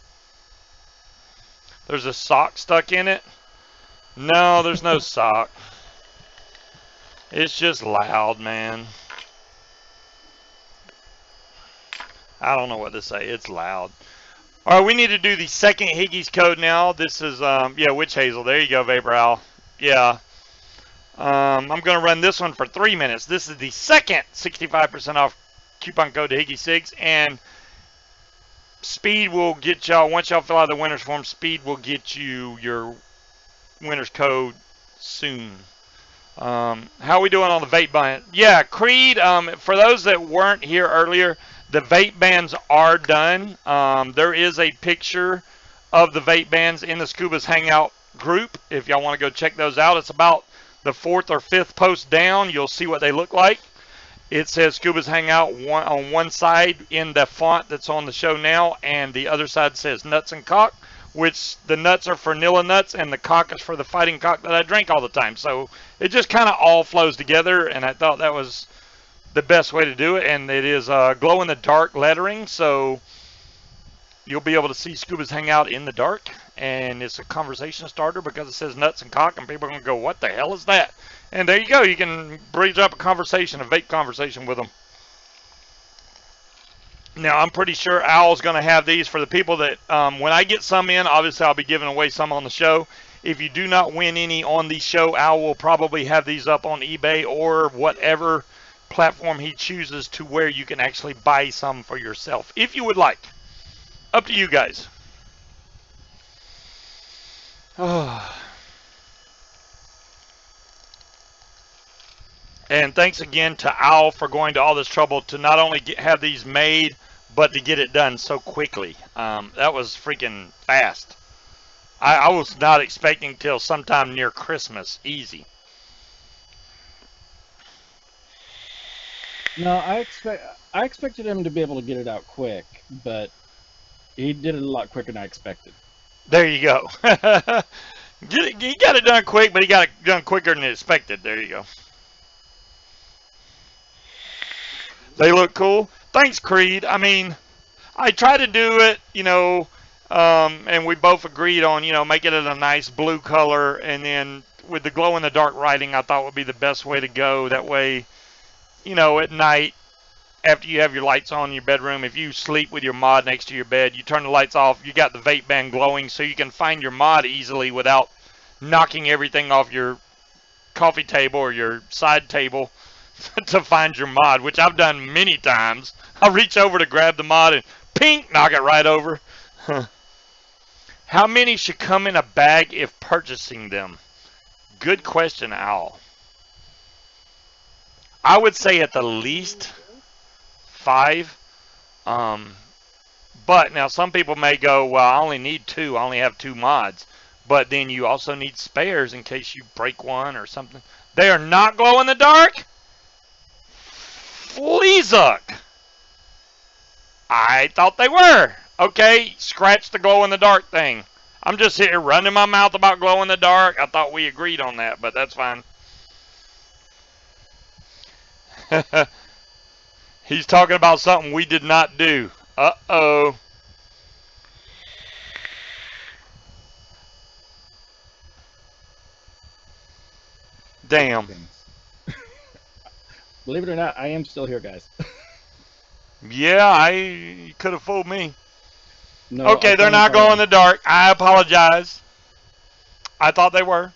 There's a sock stuck in it. No, there's no sock. It's just loud, man. I don't know what to say. It's loud. All right, we need to do the second Higgy's code now. This is, yeah, witch hazel. There you go, Vapor Owl. Yeah. I'm going to run this one for 3 minutes. This is the second 65% off coupon code to Higgy Cigs. And Speed will get y'all, once y'all fill out the winner's form, Speed will get you your winner's code soon. How are we doing on the vape ban? Yeah, Creed, for those that weren't here earlier, the vape bans are done. There is a picture of the vape bans in the Scuba's Hangout group. If y'all want to go check those out, it's about the 4th or 5th post down. You'll see what they look like. It says Scuba's Hangout on one side in the font that's on the show now, and the other side says Nuts and Cock, which the nuts are for Nilla Nuts, and the cock is for the fighting cock that I drink all the time. So it just kind of all flows together, and I thought that was the best way to do it. And it is glow-in-the-dark lettering, so you'll be able to see Scuba's Hangout in the dark, and it's a conversation starter because it says Nuts and Cock, and people are going to go, what the hell is that? And there you go. You can bridge up a conversation, a vape conversation with them. Now, I'm pretty sure Owl's going to have these for the people that, when I get some in, obviously I'll be giving away some on the show. If you do not win any on the show, Owl will probably have these up on eBay or whatever platform he chooses to where you can actually buy some for yourself, if you would like. Up to you guys. And thanks again to Owl for going to all this trouble to not only have these made, but to get it done so quickly. That was freaking fast. I was not expecting till sometime near Christmas. Easy. No, I expected him to be able to get it out quick, but he did it a lot quicker than I expected. There you go. He got it done quick, but he got it done quicker than expected. There you go. They look cool. Thanks, Creed. I mean, I tried to do it, and we both agreed on, making it a nice blue color, and then with the glow in the dark writing, I thought would be the best way to go. That way, at night, after you have your lights on in your bedroom, if you sleep with your mod next to your bed, you turn the lights off, you got the vape band glowing so you can find your mod easily without knocking everything off your coffee table or your side table to find your mod, which I've done many times. I'll reach over to grab the mod and pink, knock it right over. How many should come in a bag if purchasing them? Good question, Al. I would say at the least 5. But now some people may go, well, I only need 2. I only have 2 mods. But then you also need spares in case you break one or something. They are not glow in the dark? Fleazuck. I thought they were. Okay, scratch the glow in the dark thing. I'm just here running my mouth about glow in the dark. I thought we agreed on that, but that's fine. He's talking about something we did not do. Uh-oh. Damn. Believe it or not, I am still here, guys. Yeah, you could have fooled me. No, Okay, they're not glow in the dark. I apologize. I thought they were.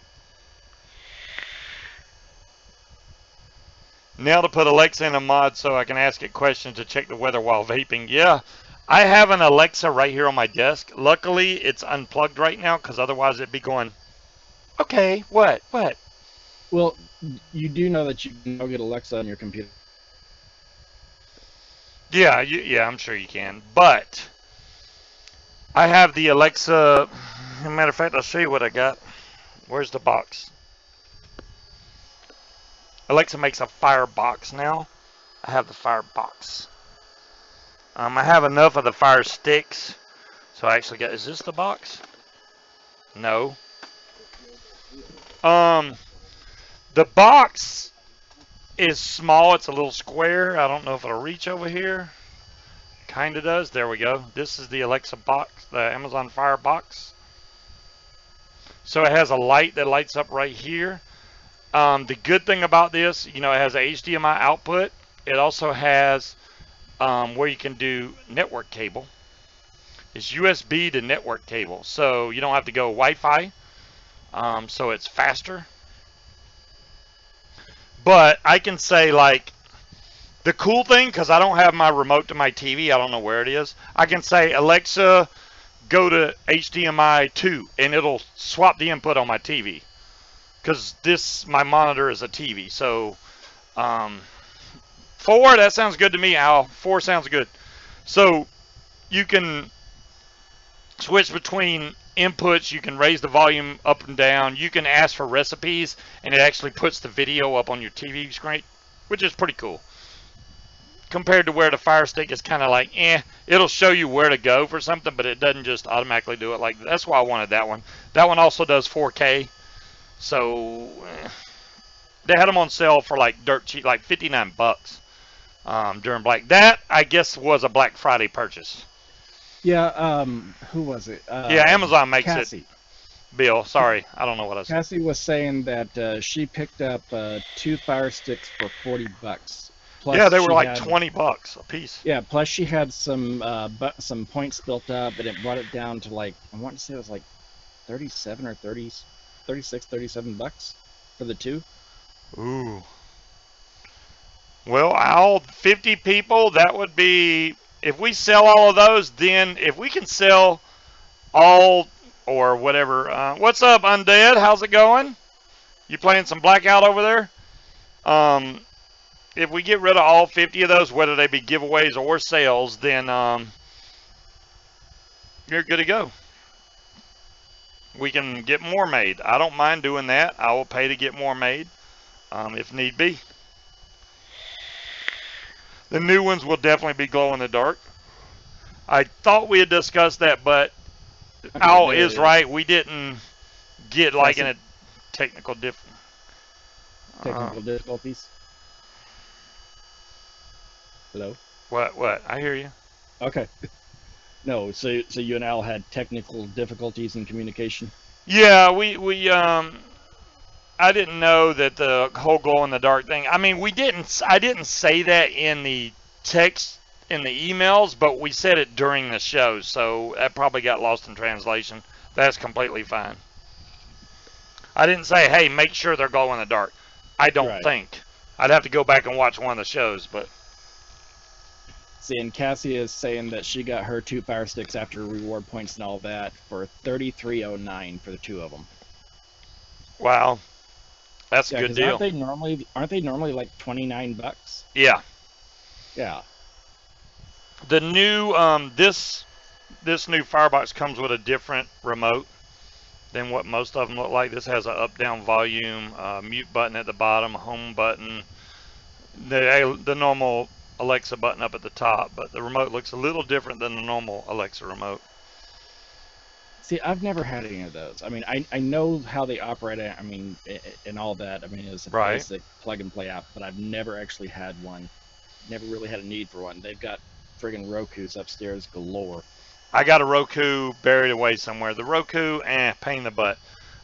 Now to put Alexa in a mod so I can ask it questions to check the weather while vaping. Yeah, I have an Alexa right here on my desk. Luckily, it's unplugged right now because otherwise it'd be going, okay, what? Well, you do know that you can now get Alexa on your computer. Yeah, yeah, I'm sure you can. But I have the Alexa. As a matter of fact, I'll show you what I got. Where's the box? Alexa makes a fire box now. I have the fire box. I have enough of the fire sticks. So I actually got, is this the box? No. The box is small. It's a little square. I don't know if it'll reach over here. Kind of does. There we go. This is the Alexa box, the Amazon Fire box. So it has a light that lights up right here. The good thing about this, it has a HDMI output. It also has where you can do network cable. It's USB to network cable, so you don't have to go Wi-Fi. So it's faster. But I can say, like, the cool thing, because I don't have my remote to my TV, I don't know where it is. I can say, Alexa, go to HDMI 2, and it'll swap the input on my TV. Because my monitor is a TV. So, 4, that sounds good to me, Al. 4 sounds good. So, you can switch between inputs. You can raise the volume up and down. You can ask for recipes, and it actually puts the video up on your TV screen, which is pretty cool. Compared to where the Fire Stick is kind of like, it'll show you where to go for something, but it doesn't just automatically do it. Like, that's why I wanted that one. That one also does 4K. So, they had them on sale for like dirt cheap, like $59 during Black. That, I guess, was a Black Friday purchase. Yeah, who was it? Yeah, Amazon makes Cassie. it. Bill, sorry, I don't know what I said. Cassie was saying that she picked up 2 Fire Sticks for $40. Plus yeah, they were like $20 a piece. Yeah, plus she had some points built up, and it brought it down to like, I want to say it was like 37 or 30, 36, $37 for the 2. Ooh. Well, all 50 people, that would be, if we sell all of those, then if we can sell all or whatever. What's up, Undead? How's it going? You playing some Blackout over there? If we get rid of all 50 of those, whether they be giveaways or sales, then you're good to go. we can get more made. I don't mind doing that. I will pay to get more made if need be. The new ones will definitely be glow in the dark. I thought we had discussed that, but Al is right. We didn't get like in a technical technical difficulties. Hello? What? I hear you. Okay. No, so you and Al had technical difficulties in communication? Yeah, we I didn't know that the whole glow in the dark thing. I mean, I didn't say that in the text in the emails, but we said it during the show, so that probably got lost in translation. That's completely fine. I didn't say, "Hey, make sure they're glow in the dark." I don't think. I'd have to go back and watch one of the shows, but see, and Cassie is saying that she got her 2 fire sticks after reward points and all that for $33.09 for the 2 of them. Wow. That's a good deal. Aren't they normally like $29? Yeah. Yeah. The new this new Firebox comes with a different remote than what most of them look like. This has an up-down volume, mute button at the bottom, a home button, the normal Alexa button up at the top, but the remote looks a little different than the normal Alexa remote. See, I've never had any of those. I mean, I know how they operate, I mean, and all that. I mean, it's a basic plug-and-play app, but I've never actually had one. Never really had a need for one. They've got friggin' Rokus upstairs galore. I got a Roku buried away somewhere. The Roku, pain in the butt.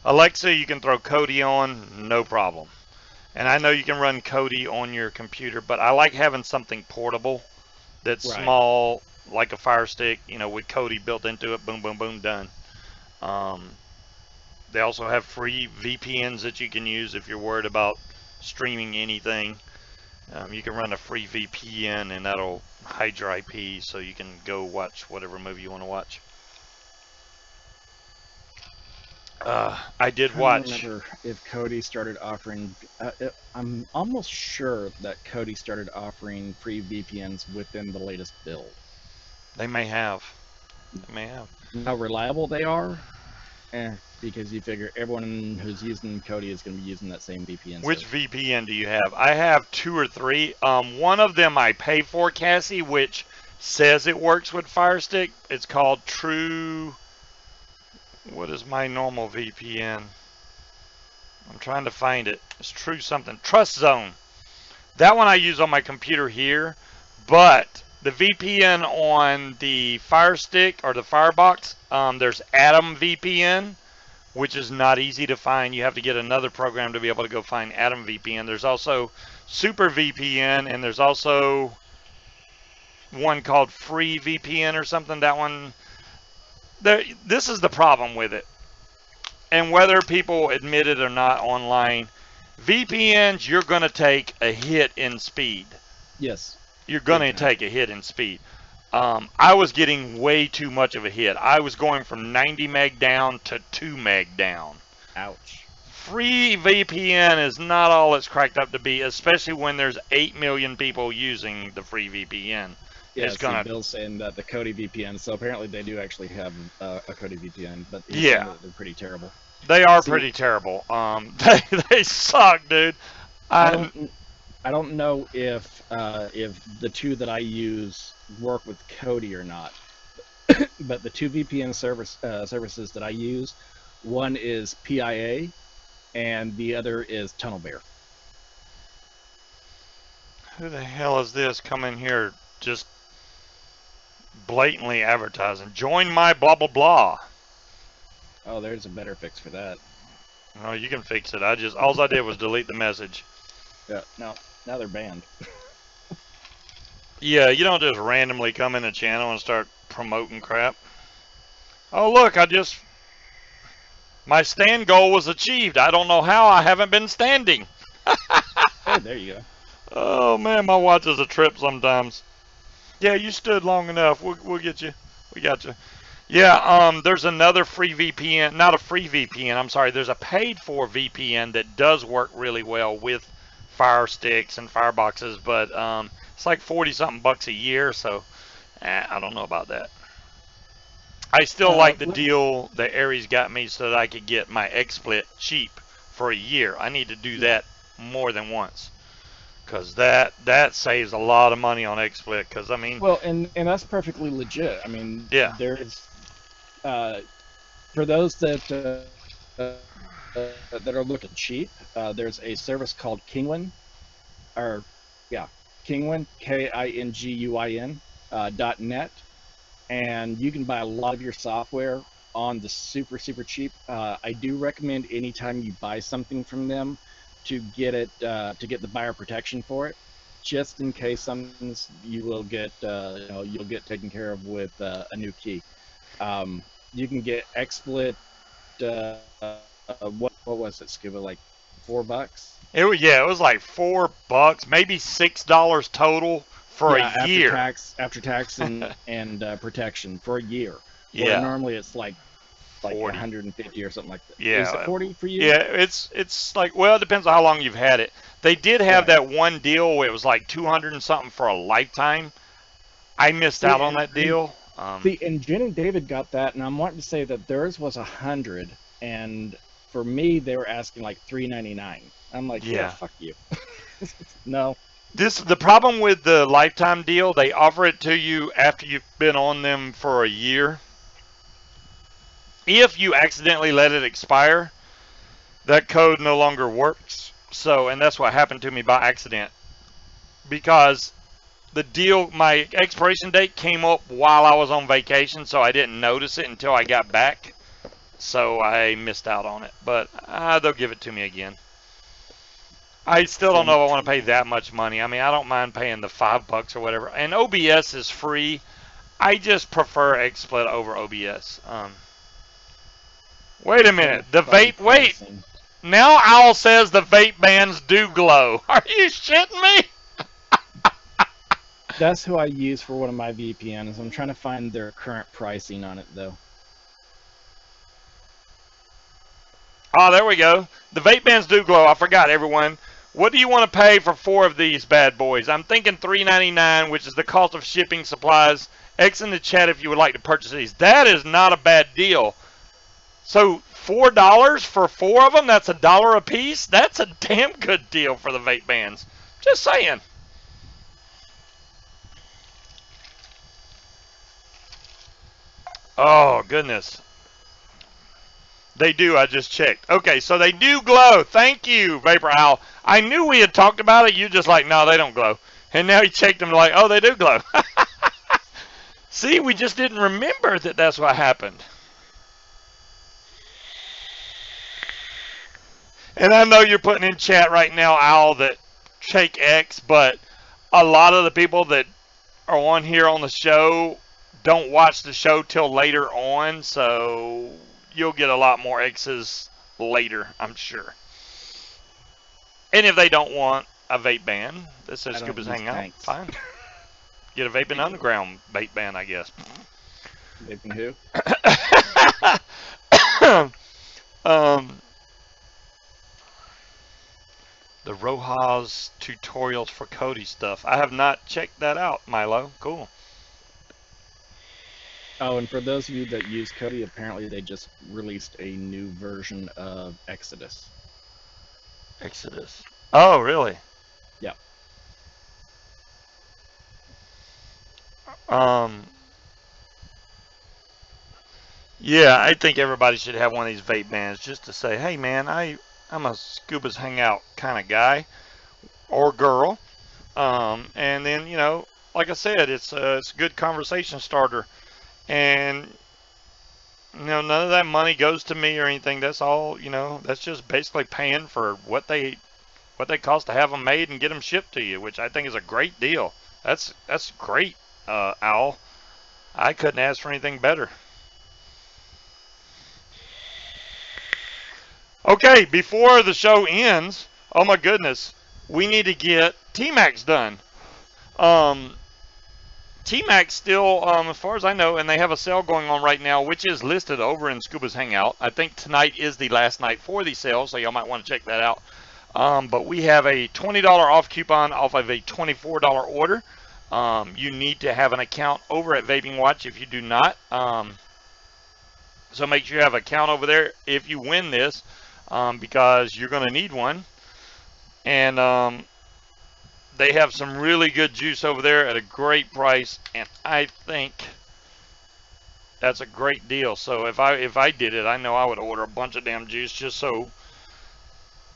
Alexa, you can throw Kodi on, no problem. And I know you can run Kodi on your computer, but I like having something portable that's small, like a Fire Stick, you know, with Kodi built into it. Boom, boom, boom, done. They also have free VPNs that you can use if you're worried about streaming anything. You can run a free VPN and that'll hide your IP so you can go watch whatever movie you want to watch. I did watch. I remember if Kodi started offering. I'm almost sure that Kodi started offering free VPNs within the latest build. They may have. They may have. How reliable they are? Because you figure everyone who's using Kodi is going to be using that same VPN. Which VPN do you have? I have 2 or 3. One of them I pay for, Cassie, which says it works with Fire Stick. It's called True. What is my normal VPN? I'm trying to find it. It's True something. Trust Zone. That one I use on my computer here, but the VPN on the Fire Stick or the Firebox, there's Atom VPN, which is not easy to find. You have to get another program to be able to go find Atom VPN. There's also Super VPN, and there's also one called Free VPN or something. That one, this is the problem with it. And whether people admit it or not online, VPNs, you're going to take a hit in speed. Yes. You're going to take a hit in speed. I was getting way too much of a hit. I was going from 90 meg down to 2 meg down. Ouch. Free VPN is not all it's cracked up to be, especially when there's 8 million people using the free VPN. Yeah, Bill's saying that the Kodi VPN, so apparently they do actually have a Kodi VPN, but yeah, they're pretty terrible. They are pretty terrible. They suck, dude. I don't know if the 2 that I use work with Kodi or not, but the 2 VPN services that I use, one is PIA, and the other is Tunnel Bear. Who the hell is this coming here just blatantly advertising? Join my blah blah blah. Oh, there's a better fix for that. Oh, you can fix it. All I did was delete the message. Yeah, now they're banned. Yeah, you don't just randomly come in the channel and start promoting crap. Oh, look, my stand goal was achieved. I don't know how. I haven't been standing. Hey, there you go. Oh, man, my watch is a trip sometimes. Yeah, you stood long enough. We'll get you. We got you. Yeah, there's another free VPN. Not a free VPN, I'm sorry. There's a paid-for VPN that does work really well with Fire Sticks and Fireboxes, but it's like 40-something bucks a year, so I don't know about that. I still like the Let- deal that Aries got me so that I could get my XSplit cheap for a year. I need to do Yeah. that more than once because that saves a lot of money on XSplit. Because I mean, Well, and that's perfectly legit. I mean, yeah, there's for those that are looking cheap, there's a service called Kingwin, or yeah, Kingwin, KINGUIN .net, and you can buy a lot of your software on the super cheap. I do recommend anytime you buy something from them to get it to get the buyer protection for it, just in case something's you will get you'll get taken care of with a new key. You can get XSplit. What was it, Scuba? Like $4? it was like $4, maybe $6 total for a Yeah, year. after tax and protection for a year. Where Yeah, normally it's like 40. 150 or something like that. Is it Yeah, 40 for you? yeah. It's like, well, it depends on how long you've had it. They did have Right. that one deal where it was like 200 and something for a lifetime. I missed See, out on that deal. and Jen and David got that, and I'm wanting to say that theirs was 100, and for me they were asking like 399. I'm like, yeah, Yeah. fuck you. No. The problem with the lifetime deal, they offer it to you after you've been on them for a year. If you accidentally let it expire, that code no longer works. So, and that's what happened to me by accident because the deal, my expiration date came up while I was on vacation, so I didn't notice it until I got back. So I missed out on it, but they'll give it to me again. I still don't know if I want to pay that much money. I mean, I don't mind paying the $5 or whatever. And OBS is free. I just prefer XSplit over OBS. Wait a minute. The vape. Wait. Now Owl says the vape bands do glow. Are you shitting me? That's who I use for one of my VPNs. I'm trying to find their current pricing on it though. Oh, there we go. The vape bands do glow. I forgot, everyone. What do you want to pay for 4 of these bad boys? I'm thinking $3.99, which is the cost of shipping supplies. X in the chat if you would like to purchase these. That is not a bad deal. So $4 for 4 of them, that's $1 a piece. That's a damn good deal for the vape bands. Just saying. Oh, goodness. They do, I just checked. Okay, so they do glow. Thank you, Vapor Owl. I knew we had talked about it. You just like, no, they don't glow. And now you checked them like, oh, they do glow. See, we just didn't remember that that's what happened. And I know you're putting in chat right now, Owl, that take X, but a lot of the people that are on here on the show don't watch the show till later on, so you'll get a lot more X's later, I'm sure. And if they don't want a vape ban that says Scuba's Hangout, fine. Get a Vaping Underground vape ban, I guess. Vaping who? The Rojas tutorials for Cody stuff. I have not checked that out, Milo. Cool. Oh, and for those of you that use Kodi, apparently they just released a new version of Exodus. Exodus. Oh, really? Yeah. Yeah, I think everybody should have one of these vape bans just to say, hey, man, I'm a Scuba's Hangout kind of guy or girl. And then, you know, like I said, it's a good conversation starter. And, you know, none of that money goes to me or anything. That's all, you know, that's just basically paying for what they cost to have them made and get them shipped to you, which I think is a great deal. That's great, Owl. I couldn't ask for anything better. Okay, before the show ends, oh my goodness, we need to get T-Max done. T-Max still, as far as I know, and they have a sale going on right now, which is listed over in Scuba's Hangout. I think tonight is the last night for the sale, so y'all might want to check that out. But we have a $20 off coupon off of a $24 order. You need to have an account over at Vaping Watch. If you do not, So make sure you have an account over there if you win this, because you're going to need one. And they have some really good juice over there at a great price, and I think that's a great deal. So if I did it, I know I would order a bunch of damn juice just so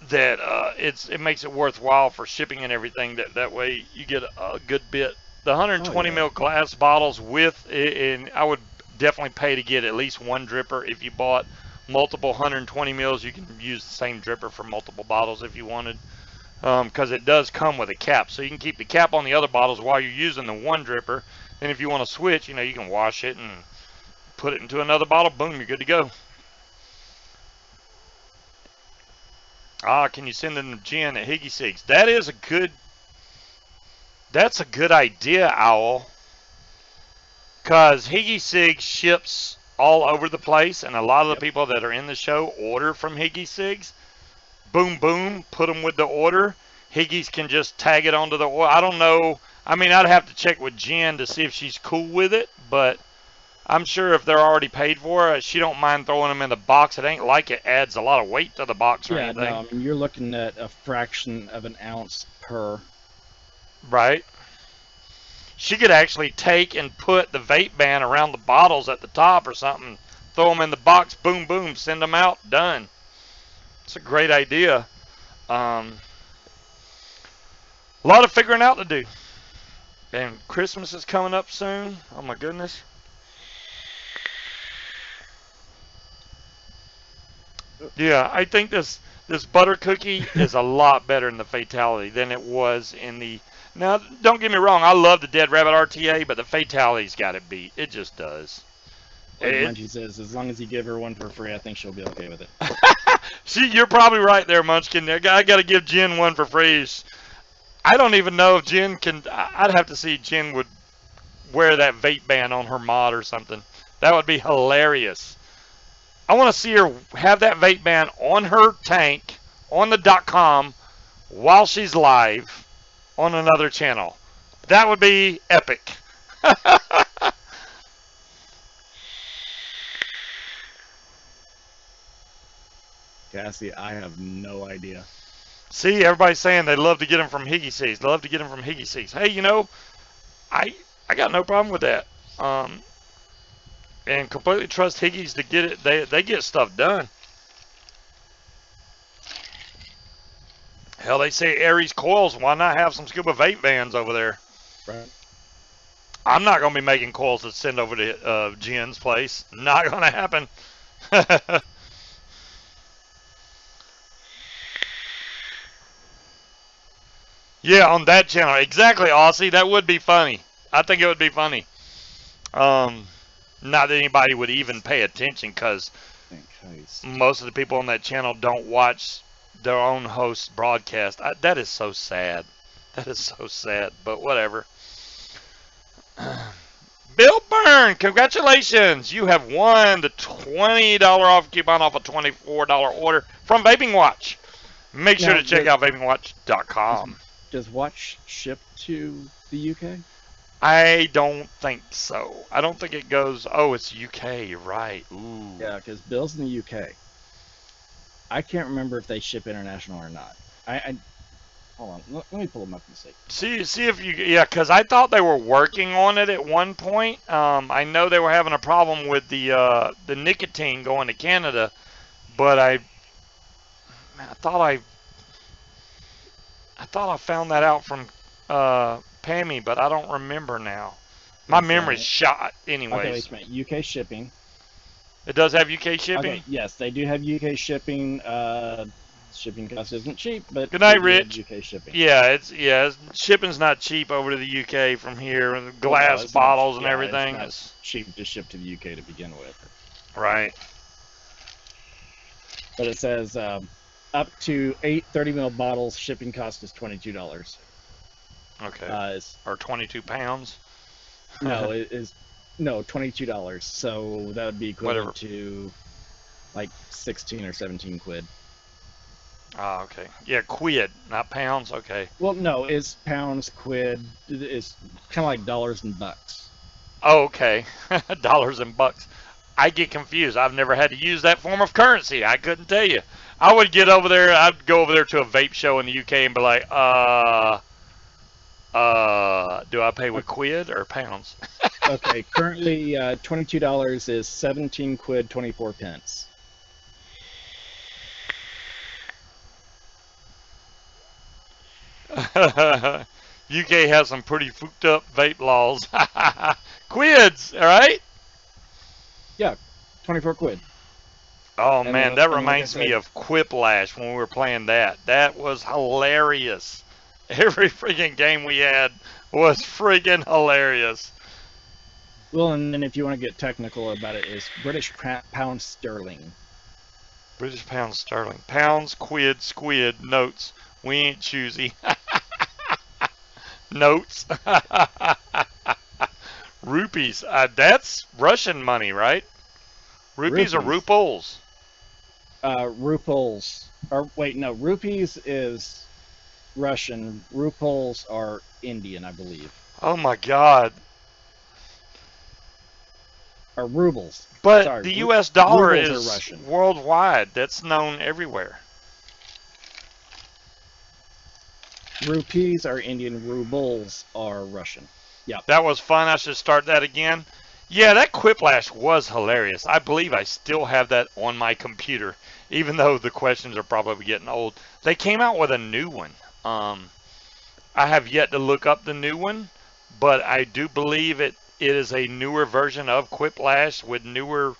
that it makes it worthwhile for shipping and everything. That way you get a good bit. The 120 yeah. ml glass bottles with, and I would definitely pay to get at least one dripper. If you bought multiple 120 mils, you can use the same dripper for multiple bottles if you wanted, because it does come with a cap, so you can keep the cap on the other bottles while you're using the one dripper. And if you want to switch, you know, you can wash it and put it into another bottle. Boom, you're good to go. Can you send them to Jen at e-cig? That's a good idea, Owl. Because e-cig ships all over the place, and a lot of the people that are in the show order from e-cig. Boom, boom, put them with the order. Higgies can just tag it onto the order. I don't know. I mean, I'd have to check with Jen to see if she's cool with it, but I'm sure if they're already paid for it, she don't mind throwing them in the box. It ain't like it adds a lot of weight to the box or anything. No, I mean, you're looking at a fraction of an ounce per. Right. She could actually take and put the vape ban around the bottles at the top or something, throw them in the box, boom, boom, send them out, done. It's a great idea. A lot of figuring out to do. And Christmas is coming up soon. Oh my goodness. Yeah, I think this butter cookie is a lot better in the fatality than it was in the. Now, don't get me wrong. I love the Dead Rabbit RTA, but the fatality's got it beat. It just does. Like Munchie says, as long as you give her one for free, I think she'll be okay with it. See, you're probably right there, Munchkin. I got to give Jen one for free. I don't even know if Jen can. I'd have to see if Jen would wear that vape ban on her mod or something. That would be hilarious. I want to see her have that vape ban on her tank on the .com while she's live on another channel. That would be epic. Cassie, I have no idea. See, everybody's saying they love to get them from e-cig. They love to get them from e-cig. Hey, you know, I got no problem with that. And completely trust Higgies to get it. They get stuff done. Hell, they say Aries coils. Why not have some Scuba vape bands over there? Right. I'm not going to be making coils to send over to Jen's place. Not going to happen. Yeah, on that channel. Exactly, Aussie. That would be funny. I think it would be funny. Not that anybody would even pay attention, because most of the people on that channel don't watch their own host's broadcast. That is so sad. That is so sad, but whatever. Bill Byrne, congratulations. You have won the $20 off coupon off a $24 order from Vaping Watch. Make sure to check out vapingwatch.com. Does Watch ship to the UK? I don't think so. I don't think it goes. Oh, it's UK. You're right. Ooh. Yeah, because Bill's in the UK. I can't remember if they ship international or not. Hold on. Let me pull them up and see. See if you. Yeah, because I thought they were working on it at one point. I know they were having a problem with the nicotine going to Canada, but I thought I found that out from Pammy, but I don't remember now. My memory's shot anyways. Okay, wait a minute. UK shipping. It does have UK shipping? Okay, yes, they do have UK shipping. Shipping cost isn't cheap, but good night, Rich. UK shipping. Yeah, shipping's not cheap over to the UK from here. And glass bottles and everything. It's cheap to ship to the UK to begin with. Right. But it says up to 8 30ml bottles, shipping cost is $22. Okay. Or 22 pounds? No, it is $22. So that would be equivalent to like 16 or 17 quid. Ah, okay. Yeah, quid, not pounds. Okay. Well, no, it's pounds, quid. It's kind of like dollars and bucks. Oh, okay. Dollars and bucks. I get confused. I've never had to use that form of currency. I couldn't tell you. I would get over there. I'd go over there to a vape show in the UK and be like, do I pay with quid or pounds? Okay, currently $22 is 17 quid 24 pence. UK has some pretty fucked up vape laws. Quids, all right? Yeah, 24 quid. Oh And, man, that and like I reminds me said, of Quiplash when we were playing that. That was hilarious. Every freaking game we had was freaking hilarious. well, and then if you want to get technical about it, is British pound sterling. British pound sterling. Pounds, quid, squid, notes. We ain't choosy. Notes. Rupees. That's Russian money, right? Rupees or ruples? Ruples. Or wait, no, rupees is Russian. Ruples are Indian, I believe. Oh my God. Or rubles. But Sorry, the U.S. dollar rubles are is Russian. worldwide. That's known everywhere. Rupees are Indian. Rubles are Russian. Yeah. That was fun. I should start that again. Yeah, that Quiplash was hilarious. I believe I still have that on my computer, even though the questions are probably getting old. They came out with a new one. I have yet to look up the new one, but I do believe it is a newer version of Quiplash with newer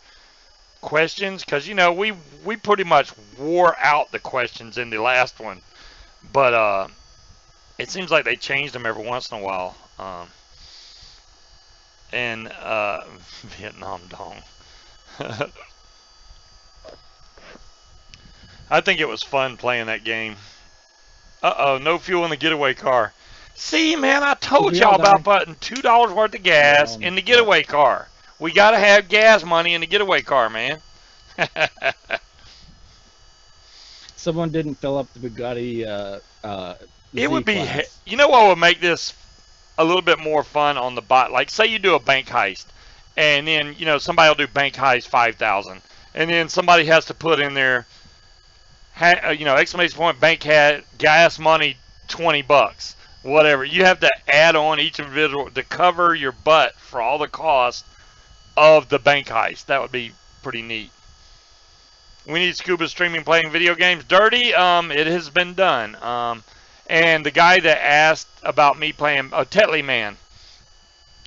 questions, because you know we pretty much wore out the questions in the last one, but it seems like they changed them every once in a while. And Vietnam Dong. I think it was fun playing that game. Uh-oh, no fuel in the getaway car. See, man, I told y'all about putting $2 worth of gas in the getaway car. We got to have gas money in the getaway car, man. Someone didn't fill up the Bugatti It would be, Z-Class. you know what would make this a little bit more fun on the bot? Like, say you do a bank heist, and then, you know, somebody will do bank heist 5,000, and then somebody has to put in there, you know, exclamation point, bank hat, gas money, 20 bucks, whatever. You have to add on each individual to cover your butt for all the cost of the bank heist. That would be pretty neat. We need Scuba streaming playing video games. Dirty, it has been done. And the guy that asked about me playing, Tetley Man,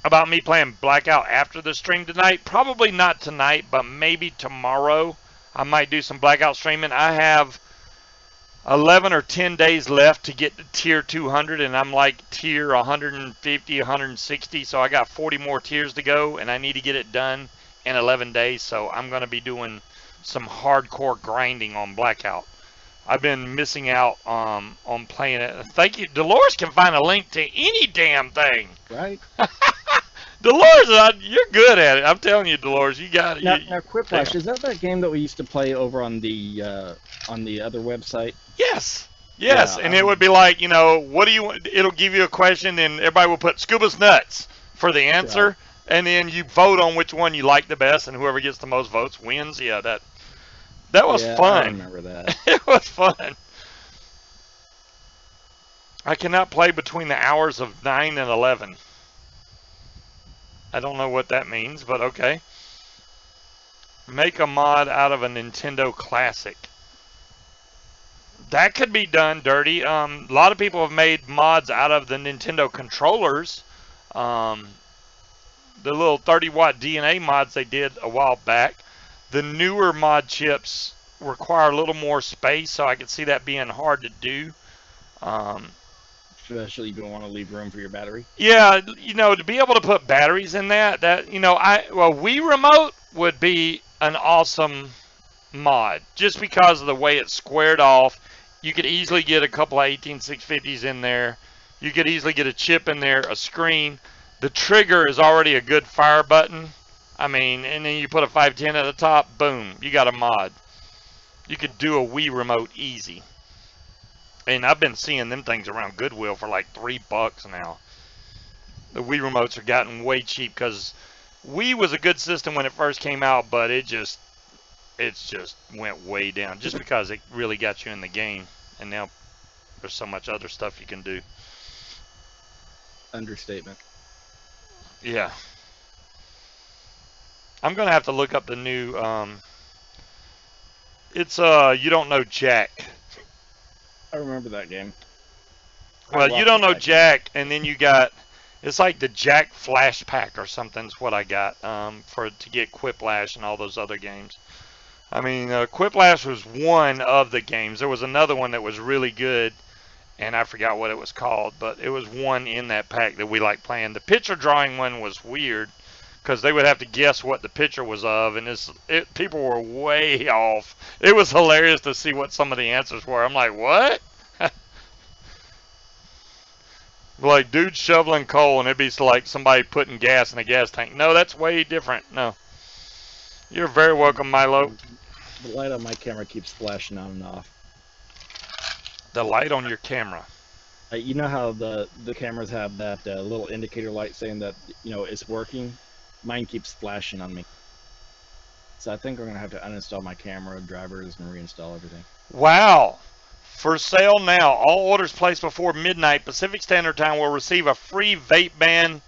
about me playing Blackout after the stream tonight, probably not tonight, but maybe tomorrow I might do some Blackout streaming. I have 11 or 10 days left to get to tier 200, and I'm like tier 150, 160, so I got 40 more tiers to go, and I need to get it done in 11 days, so I'm going to be doing some hardcore grinding on Blackout. I've been missing out on playing it. Thank you. Dolores can find a link to any damn thing. Right? Dolores, you're good at it. I'm telling you, Dolores, you got it. Now, Quiplash, is that game that we used to play over on the other website? Yes. Yes, Yeah, and it would be like, you know, what do you want? It'll give you a question, and everybody will put Scuba's nuts for the answer, right. And then you vote on which one you like the best, and whoever gets the most votes wins. Yeah, that was fun. I remember that. It was fun. I cannot play between the hours of 9 and 11. I don't know what that means, but okay. Make a mod out of a Nintendo Classic. That could be done, Dirty. A lot of people have made mods out of the Nintendo controllers. The little 30-watt DNA mods they did a while back. The newer mod chips require a little more space, so I could see that being hard to do. Especially if you don't want to leave room for your battery. Yeah, you know, to be able to put batteries in that, you know, Wii Remote would be an awesome mod, just because of the way it's squared off. You could easily get a couple of 18650s in there. You could easily get a chip in there, a screen. The trigger is already a good fire button. I mean, and then you put a 510 at the top, boom, you got a mod. You could do a Wii Remote easy. And I've been seeing them things around Goodwill for like $3 now. The Wii Remotes are gotten way cheap because Wii was a good system when it first came out, but it's just went way down just because it really got you in the game, and now there's so much other stuff you can do. Understatement. Yeah. I'm gonna have to look up the new. It's You Don't Know Jack. I remember that game. Well, You Don't Know Jack, and then you got. It's like the Jack Flash Pack or something. Is what I got to get Quiplash and all those other games. I mean, Quiplash was one of the games. There was another one that was really good, and I forgot what it was called, but it was one in that pack that we liked playing. The picture drawing one was weird because they would have to guess what the picture was of, and people were way off. It was hilarious to see what some of the answers were. I'm like, what? Like, dude shoveling coal, and it'd be like somebody putting gas in a gas tank. No, that's way different. No. You're very welcome, Milo. The light on my camera keeps flashing on and off. The light on your camera. You know how the cameras have that little indicator light saying that, you know, it's working? Mine keeps flashing on me. So I think we're going to have to uninstall my camera, drivers, and reinstall everything. Wow. For sale now. All orders placed before midnight Pacific Standard Time will receive a free vape ban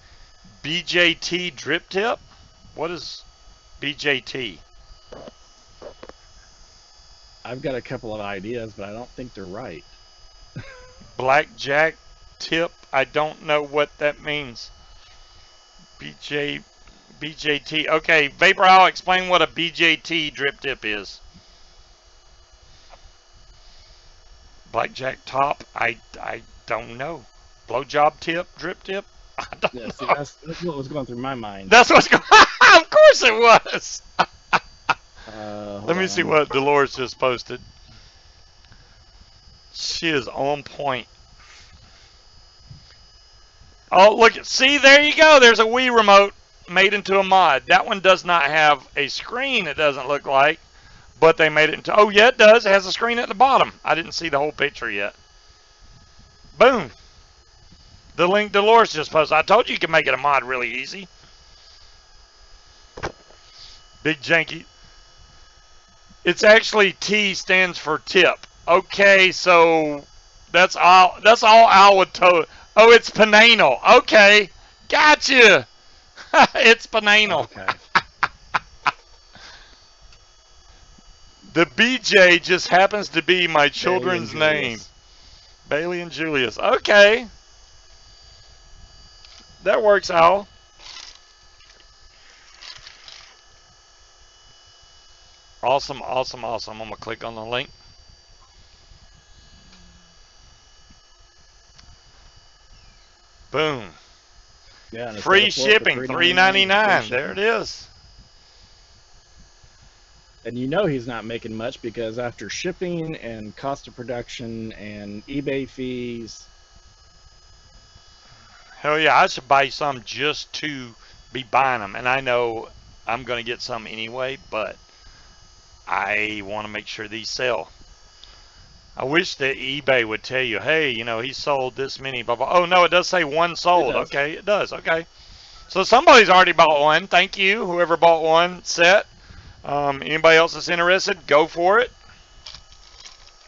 BJT drip tip. What is BJT? I've got a couple of ideas, but I don't think they're right. Blackjack tip. I don't know what that means. BJT. Okay, Vapor Owl, explain what a BJT drip tip is. Blackjack top. I don't know. Blowjob tip, drip tip. I don't know. See, that's what was going through my mind. That's what's going. Of course it was. Let me on. see what Dolores just posted. She is on point. Oh, look. See, there you go. There's a Wii remote made into a mod. That one does not have a screen, it doesn't look like. But they made it into... Oh, yeah, it does. It has a screen at the bottom. I didn't see the whole picture yet. Boom. The link Dolores just posted. I told you could make it a mod really easy. Big Janky. It's actually T stands for tip. Okay, so that's all Al would tell. Oh, it's penanal. Okay, gotcha. It's penanal. Okay. The BJ just happens to be my children's Bailey and name. Julius. Bailey and Julius. Okay. That works, Al. Awesome, awesome, awesome. I'm going to click on the link. Boom. Yeah, and Free it's got a port shipping, for $3.99. There it is. And you know he's not making much because after shipping and cost of production and eBay fees. Hell yeah, I should buy some just to be buying them. And I know I'm going to get some anyway, but I want to make sure these sell. I wish that eBay would tell you, hey, you know, he sold this many, blah, blah. Oh, no, it does say one sold. Okay, it does. Okay. So somebody's already bought one. Thank you, whoever bought one set. Anybody else that's interested, go for it.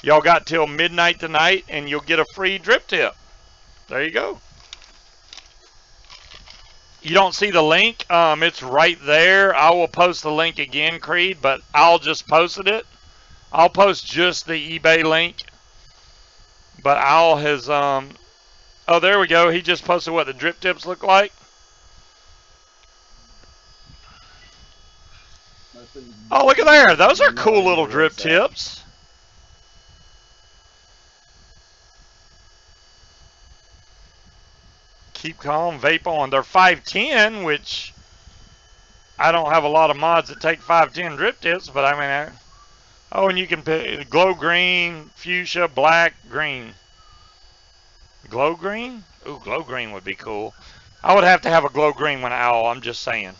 Y'all got till midnight tonight, and you'll get a free drip tip. There you go. You don't see the link? It's right there. I will post the link again, Creed, but I'll just posted it. I'll post just the eBay link. But Al has, oh, there we go. He just posted what the drip tips look like. Oh, look at there. Those are cool little drip tips. Keep calm, vape on. They're 510, which I don't have a lot of mods that take 510 drip tips, but I mean, oh, and you can pick glow green, fuchsia, black, green. Glow green? Ooh, glow green would be cool. I would have to have a glow green one, Owl. I'm just saying.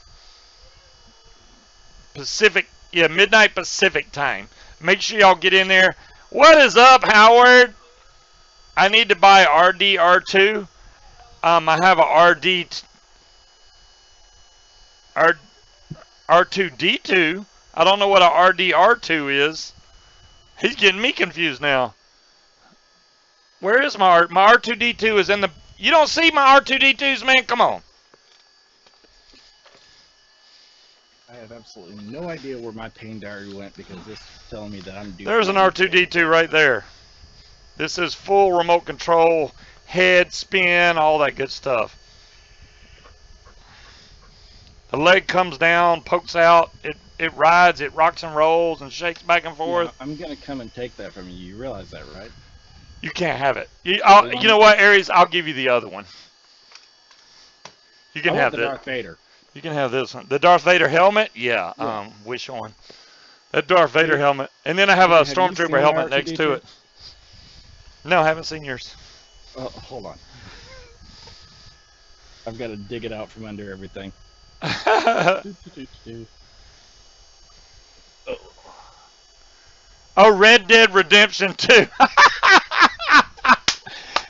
Pacific, yeah, midnight Pacific time. Make sure y'all get in there. What is up, Howard? I need to buy RDR2. I have a R2D2. I don't know what a RDR2 is. He's getting me confused now. Where is my R2D2 is in the... You don't see my R2D2s, man? Come on. I have absolutely no idea where my pain diary went because this is telling me that I'm due. There's an R2D2 right there. This is full remote control, head, spin, all that good stuff. The leg comes down, pokes out, it rides, it rocks and rolls and shakes back and forth. Yeah, I'm going to come and take that from you. You realize that, right? You can't have it. You know what, Aries? I'll give you the other one. You can have the this. Darth Vader. You can have this one. The Darth Vader helmet? Yeah, Yeah. wish on. That Darth Vader helmet. And then I have a Have you seen Stormtrooper helmet my next R2D2? to it. No, I haven't seen yours. Hold on. I've got to dig it out from under everything. Oh, Red Dead Redemption 2.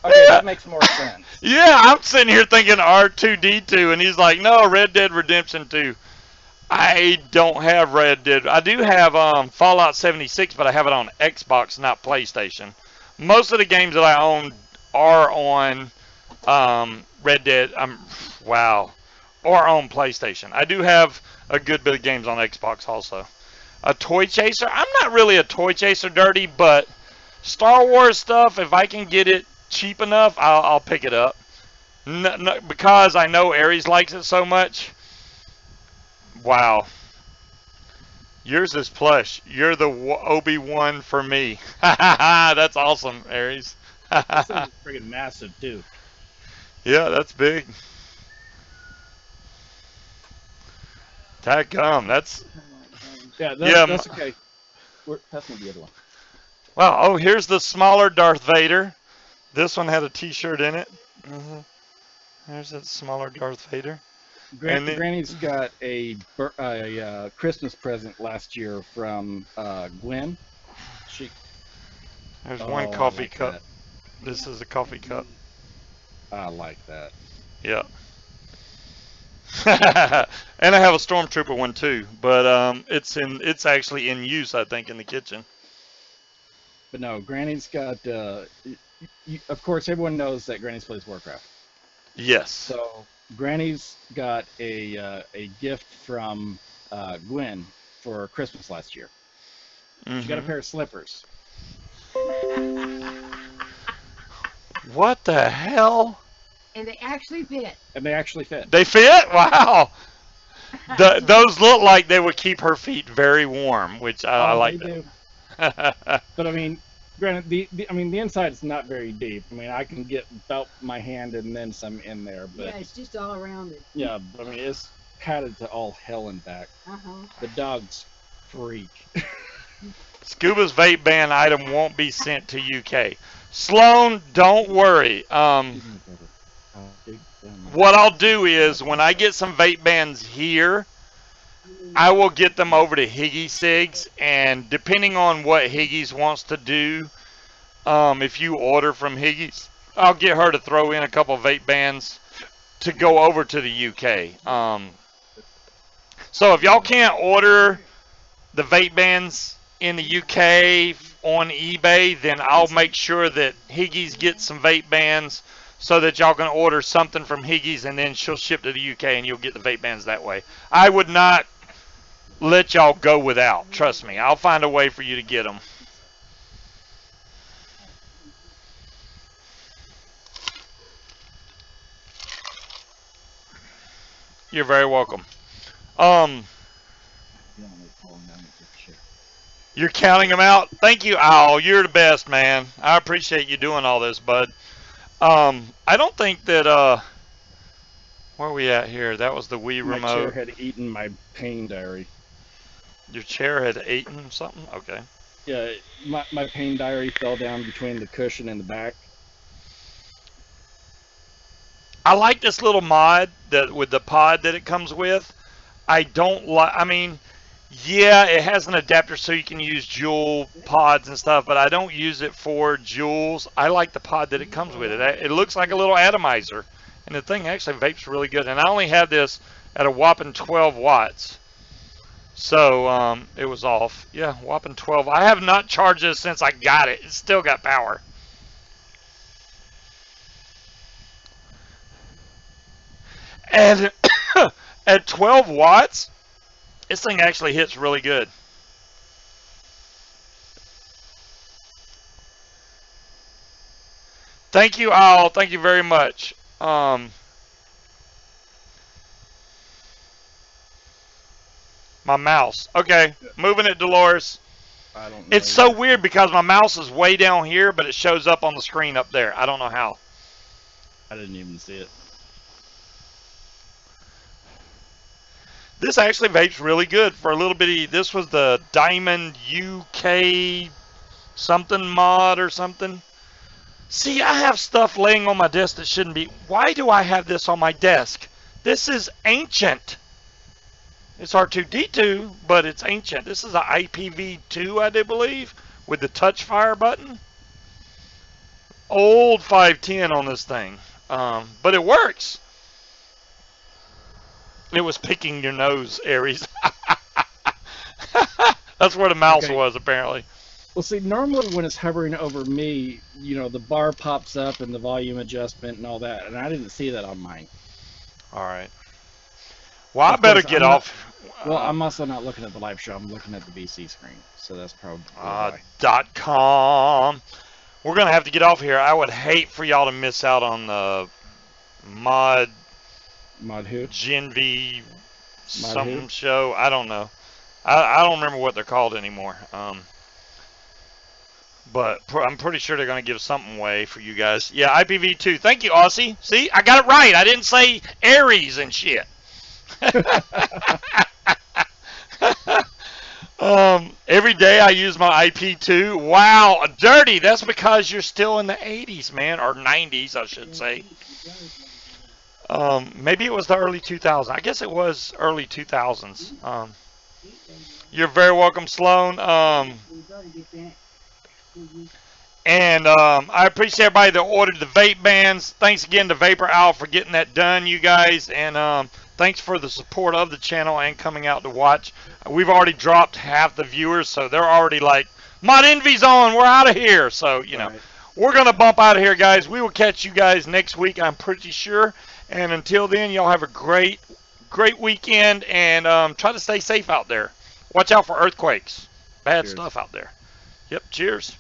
Okay, that makes more sense. Yeah, I'm sitting here thinking R2D2, and he's like, no, Red Dead Redemption 2. I don't have Red Dead. I do have Fallout 76, but I have it on Xbox, not PlayStation. Most of the games that I own are on Red Dead. Wow. Or on PlayStation. I do have a good bit of games on Xbox also. A toy chaser? I'm not really a toy chaser, Dirty, but Star Wars stuff, if I can get it cheap enough, I'll pick it up. No, because I know Aries likes it so much. Wow. Yours is plush. You're the Obi-Wan for me. That's awesome, Aries. This thing is friggin' massive, too. Yeah, that's big. Dadgum, that's... Yeah, Yeah, that's okay. Pass me the other one. Wow, oh, here's the smaller Darth Vader. This one had a t-shirt in it. There's that smaller Darth Vader. Granny's got a Christmas present last year from Gwen. There's one coffee like cup. that. This is a coffee cup. I like that. Yeah. And I have a Stormtrooper one too, but it's actually in use, I think, in the kitchen. But no, Granny's got. Of course, everyone knows that Granny's plays Warcraft. Yes. So Granny's got a gift from Gwen for Christmas last year. She got a pair of slippers. What the hell? And they actually fit. And they actually fit. They fit? Wow. Those look like they would keep her feet very warm, which I like. They that. do. But I mean, granted, the inside is not very deep. I mean, I can get about my hand and then some in there, but Yeah, it's just all around it. yeah, I mean, it's padded to all hell and back. The dog's freak. Scuba's vape ban item won't be sent to UK. Sloan, don't worry. What I'll do is when I get some vape bans here, I will get them over to e-cigs, and depending on what Higgies wants to do, if you order from Higgies, I'll get her to throw in a couple of vape bans to go over to the UK. So if y'all can't order the vape bans in the UK on eBay, then I'll make sure that Higgies gets some vape bans so that y'all can order something from Higgies, and then she'll ship to the UK and you'll get the vape bans that way. I would not let y'all go without. Trust me. I'll find a way for you to get them. You're very welcome. You're counting them out? Thank you, Al. You're the best, man. I appreciate you doing all this, bud. I don't think that, where are we at here? That was the Wii remote. My chair had eaten my pain diary. Your chair had eaten something? Okay. Yeah, my pain diary fell down between the cushion and the back. I like this little mod that with the pod that it comes with. I don't like, I mean, yeah, it has an adapter so you can use Juul pods and stuff, but I don't use it for Juuls. I like the pod that it comes with. It looks like a little atomizer, and the thing actually vapes really good. And I only have this at a whopping 12 watts. So it was off. Yeah, whopping 12. I have not charged this since I got it. It's still got power. And at 12 watts, this thing actually hits really good. Thank you, Al. Thank you very much. My mouse. Okay, moving it, Dolores. I don't know. It's so weird because my mouse is way down here, but it shows up on the screen up there. I don't know how. I didn't even see it. This actually vapes really good for a little bitty. This was the Diamond UK something mod or something. See, I have stuff laying on my desk that shouldn't be. Why do I have this on my desk? This is ancient. It's R2D2, but it's ancient. This is an IPv2, I do believe, with the touch fire button. Old 510 on this thing, but it works. It was picking your nose, Aries. That's where the mouse was, apparently. Well, see, normally when it's hovering over me, you know, the bar pops up and the volume adjustment and all that, and I didn't see that on mine. All right. Well, I better get off. Well, I'm also not looking at the live show. I'm looking at the BC screen, so that's probably why. .com. We're going to have to get off here. I would hate for y'all to miss out on the Mod who? Gen V something show. I don't know. I don't remember what they're called anymore. But I'm pretty sure they're going to give something away for you guys. Yeah, IPv2. Thank you, Aussie. See, I got it right. I didn't say Aries and shit. Every day I use my IP2. Wow, dirty. That's because you're still in the 80s, man, or 90s, I should say. Maybe it was the early 2000s. I guess it was early 2000s. You're very welcome, Sloan. And I appreciate everybody that ordered the vape bands. Thanks again to Vapor Owl for getting that done, you guys. And thanks for the support of the channel and coming out to watch. We've already dropped half the viewers, so they're already like, Mod Envy's on, we're out of here. So, you know, we're going to bump out of here, guys. We will catch you guys next week, I'm pretty sure. And until then, y'all have a great weekend, and try to stay safe out there. Watch out for earthquakes. Bad stuff out there. Yep, cheers.